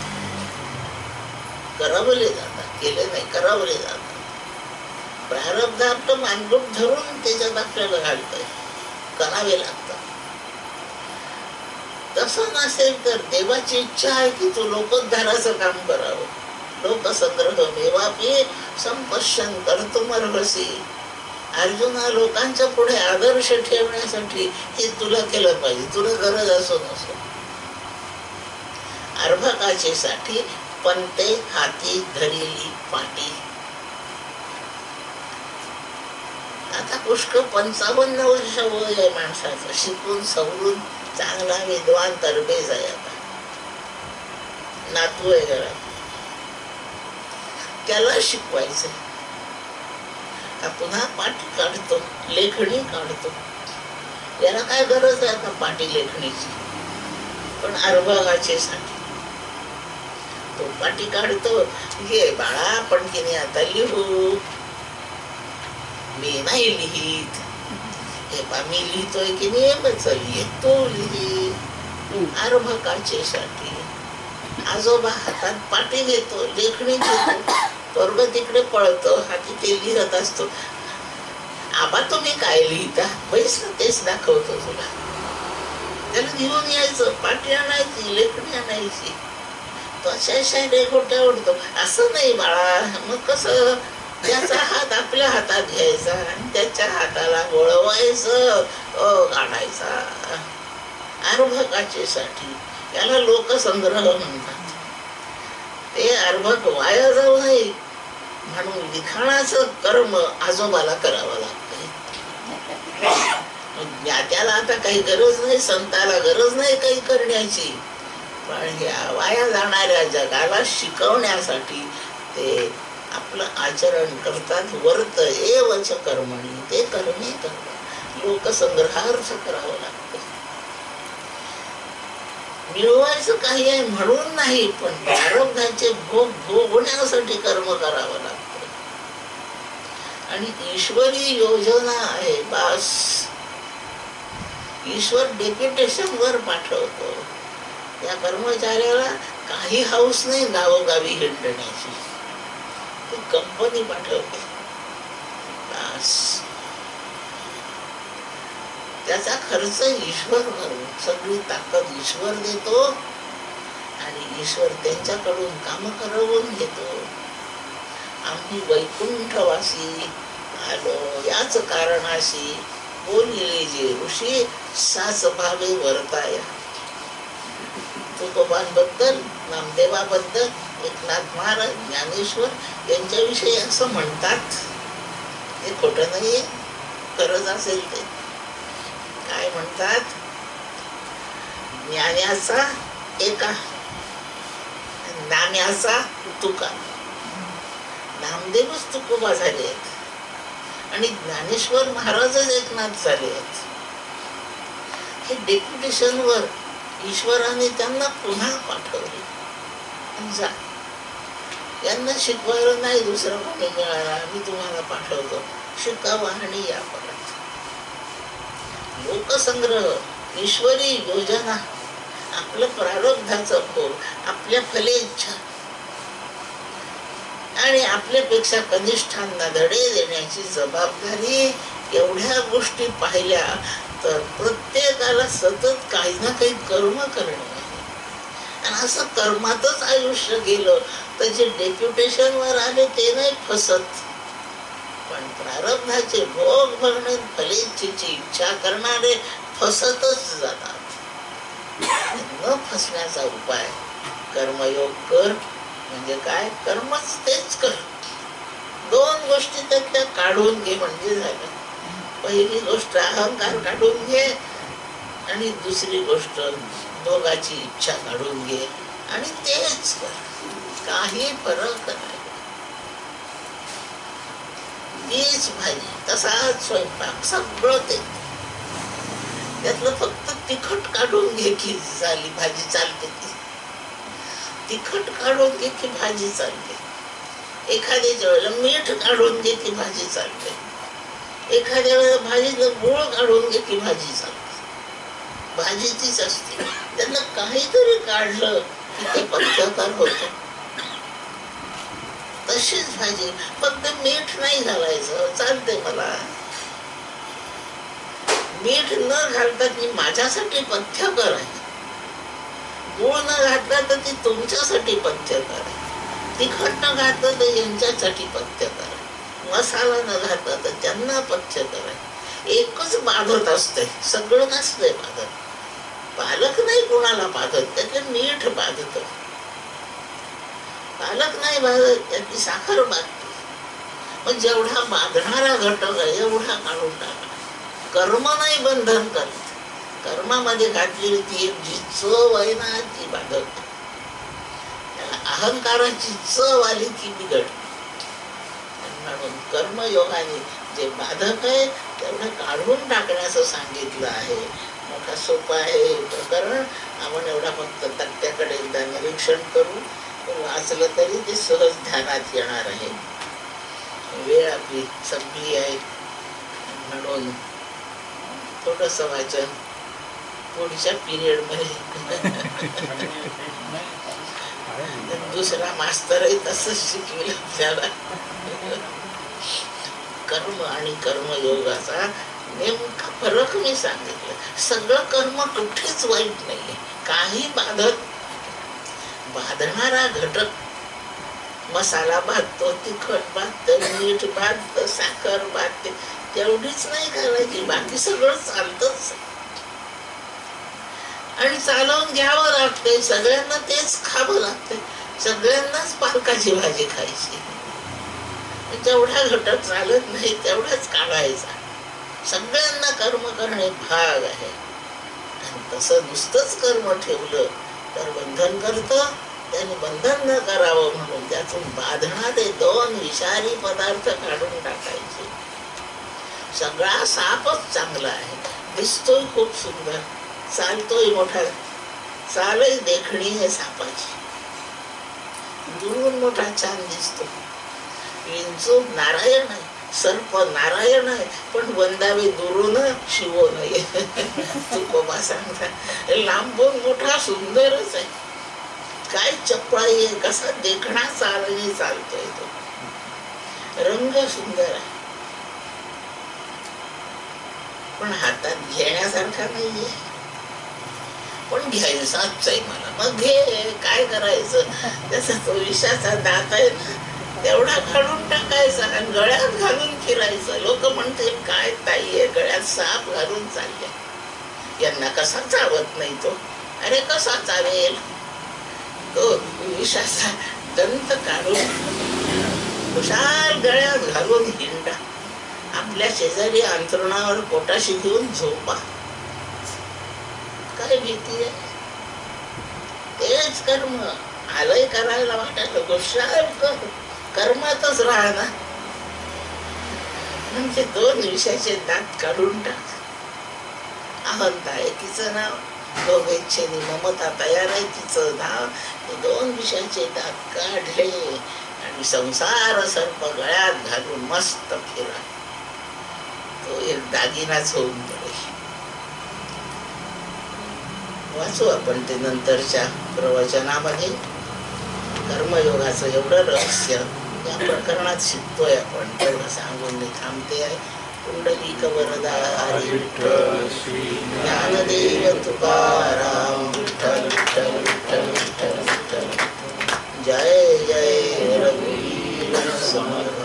करावले जातात. केले नाही, करावले जातात. प्रारब्ध आपलं मानगुट धरून त्याच्यात आपल्याला घालतंय, करावे लागतात. तसं नसेल तर देवाची इच्छा आहे की तू लोकोद्धाराचं काम करावं. लोकसंग्रह मेवापी संपश्यन कर्तुमर्हसी. अर्जुना, लोकांच्या पुढे आदर्श ठेवण्यासाठी हे तुला केलं पाहिजे, तुला गरज असो नसो. अर्भकाचे साठी पंते हाती धरिली पाटी. आता पुष्कळ 55 वर्ष वय आहे माणसाचं. शिकून सवरून चांगला विद्वान तरबेज आहे. आता नातू आहे घरात, त्याला शिकवायचं. पुन्हा पाटी काढतो, लेखणी काढतो. याला काय गरज आहे आता पाटी लेखणीची? पण अर्भकाचे साठी तो पाटी काढतो. घे बाळा, पण की नाही आता लिहू. मी नाही लिहित. हे पा मी लिहितोय की नाही, चल तू लिही. अर्भकाचे साठी आजोबा हातात पाटी घेतो, लेखणी घेतो. पोरग तिकडे पळतो, हा तिथे लिहत असतो. आबा तुम्ही काय लिहिता? बैस ना, तेच दाखवतो तुला. त्याला घेऊन यायचं, पाटी आणायची, लेखणी आणायची. तो अशा रेघोट्या उडतो. असं नाही बाळा. मग कसं? त्याचा हात आपल्या हातात घ्यायचा आणि त्याच्या हाताला वळवायचं, काढायचा. अर्भकाचे साठी याला लोकसंग्रह म्हणतात. ते अर्भक वाया जाऊ नये म्हणून लिखाणाचं कर्म आजोबाला करावं लागतंय. त्याला आता काही गरज नाही, संताला गरज नाही काही करण्याची. पण ह्या वाया जाणाऱ्या जगाला शिकवण्यासाठी ते आपलं आचरण करतात. वर्त एवच कर्मणी, ते कर्मे कर्म. लोकसंग्रहार्थ करावं लागतं. मिळवायचं काही आहे म्हणून नाही, पण प्रारब्धाचे भोग भोगण्यासाठी कर्म करावं लागतं. आणि ईश्वरी योजना आहे. बास, ईश्वर डेप्युटेशन वर पाठवतो. त्या कर्मचाऱ्याला काही हौस नाही गावोगावी हिंडण्याची. ती कंपनी पाठवते. बास, त्याचा खर्च ईश्वर करून, सगळी ताकद ईश्वर देतो आणि ईश्वर त्यांच्याकडून काम करवून घेतो. आम्ही वैकुंठवासी आलो याच कारणाशी बोलिले जे ऋषी साच भावे वर्ताया. तुकोबांबद्दल, नामदेवाबद्दल, एकनाथ महाराज, ज्ञानेश्वर यांच्याविषयी असं म्हणतात. हे खोटं नाहीये. गरज असेल ते काय म्हणतात? ज्ञानाचा एका, नाम्याचा तुका. नामदेवच तुकोबा झाले आहेत आणि ज्ञानेश्वर महाराजच एकनाथ झाले आहेत. हे डेप्युटेशन वर ईश्वराने त्यांना पुन्हा पाठवले. जा, यांना शिकवायला नाही दुसरा कोणी मिळाला, मी तुम्हाला पाठवतो, शिकावा आणि या परत. लोकसंग्रह, ईश्वरी योजना, आपलं प्रारब्धाचं भोग, आपल्या फलेच्छा आणि आपल्यापेक्षा कनिष्ठांना धडे देण्याची जबाबदारी. एवढ्या गोष्टी पाहिल्या तर प्रत्येकाला सतत काही ना काही कर्म करणं आहे. आणि असं कर्मातच आयुष्य गेलं तर जे डेप्युटेशन वर आले ते नाही फसत, पण प्रारब्धाचे भोग भरणे, फलेच्छेची इच्छा करणारे फसतच जातात. न फसण्याचा उपाय कर्मयोग कर. म्हणजे काय? कर्मच तेच कर. दोन गोष्टी त्यातल्या काढून घे म्हणजे झालं. पहिली गोष्ट अहंकार काढून घे आणि दुसरी गोष्ट दोघाची इच्छा काढून घे आणि तेच कर. काही फरक नाही. तीच भाजी, तसाच स्वयंपाक, सगळं ते. त्यातलं फक्त तिखट काढून घे की झाली भाजी, चालते ती. तिखट काढून घे की भाजी चालते. एखाद्याच्या वेळेला मीठ काढून घे की भाजी चालते. एखाद्या वेळेला भाजीतलं गुळ काढून घे की भाजी चालते. भाजी तीच असते. त्यांना काहीतरी काढलं की ते पथ्यकर होतं. तशीच भाजी, फक्त मीठ नाही घालायचं, चालते मला. मीठ न घालता ती माझ्यासाठी पथ्यकर आहे. गुळ न घातला तर ती तुमच्यासाठी पथ्यकर आहे. तिखट न घातलं तर यांच्यासाठी पथ्यकर आहे. मसाला न घातला तर त्यांना पथ्यकर आहे. एकच बाधत असते, सगळं नसतंय बाधत. पालक नाही कोणाला बाधत, त्यातले मीठ बाधत. पालक नाही बाधत, त्यातली साखर बाधते. मग जेवढा बाधणारा घटक आहे एवढा काढून टाका. कर्म नाही बंधन करत. कर्मामध्ये घातलेली ती एक जी चव आहे ना, ती बाधत. अहंकाराची चव आली की बिघड. म्हणून कर्मयोगाने जे बाधक आहे तेवढं काढून टाकण्याचं सांगितलं आहे. मोठा सोपा आहे प्रकरण. आपण एवढा फक्त तक्त्याकडे एकदा निरीक्षण करू. वाचलं तरी ते सहज ध्यानात येणार आहे. वेळ आपली संपली आहे म्हणून थोडस वाचन पुढच्या पिरियड मध्ये. दुसरा मास्तरही तसंच शिकवेल आपल्याला. कर्म आणि कर्मयोगाचा नेमका फरक मी सांगितलं. सगळं कर्म कुठेच वाईट नाहीये. काही बाधणारा घटक, मसाला बाधतो, तिखट बाधतं, मीठ बाधतं, साखर बाधते, तेवढीच नाही घालायची, बाकी सगळं चालतच. आणि चालवून घ्यावं लागतंय. सगळ्यांना तेच खावं लागतंय. सगळ्यांनाच पालकाची भाजी खायची. जेवढा घटक चालत नाही तेवढाच काढायचा. सगळ्यांना कर्म करणे भाग आहे. आणि तसं नुसतंच कर्म ठेवलं तर बंधन करतं. त्याने बंधन न करावं म्हणून त्यातून बाधणारे 2 विषारी पदार्थ काढून टाकायचे. सगळा सापच चांगला आहे. दिसतोय खूप सुंदर, चालतोय मोठा, चालही देखणी आहे सापाची. दुरून मोठा छान दिसतो. विंचू नारायण आहे, सर्प नारायण आहे, पण वंदावे दुरून शिवो नये. तुकोबा सांगता. लांबून मोठा सुंदरच आहे. काय चपळाई आहे, कसा देखणा चालणे चालतोय तो. रंग सुंदर आहे, पण हातात घेण्यासारखा नाहीये. पण घ्यायचाच आहे मला. मग घे, काय करायचं. त्याचा तो विषाचा दात आहे ना, तेवढा काढून टाकायचा आणि गळ्यात घालून फिरायचं. लोक म्हणते काय ताई आहे, गळ्यात साप घालून चालले. यांना कसा चावत नाही तो. अरे कसा चावेल तो. विषाचा दंत काढून कुशाल गळ्यात घालून हिंडा. आपल्या शेजारी अंथरुणावर पोटाशी घेऊन झोपा. काय भीती आहे. तेच कर्म आलंय करायला वाटायला गोष्ट कर्मातच राहणार. म्हणजे 2 विषयाचे दात काढून टाक. अहंता आहे तिचं नाव, लोभेच्छेने ममता तयार आहे तिचं नाव. 2 विषयाचे दात काढले आणि संसार सर्प गळ्यात घालून मस्त फिरा. तो एक दागिनाच होऊन पडेल. वाचू आपण ते नंतरच्या प्रवचनामध्ये. कर्मयोगाचं एवढं रहस्य या प्रकरणात शिकतोय आपण. तेवढं सांगून मी थांबते आहे. कुंडलिक वरदा हरी विठ्ठल, ज्ञानदेव तुकाराम विठ्ठल विठ्ठल विठ्ठल विठ्ठल विठ्ठल. जय जय रघुवीर समर्थ.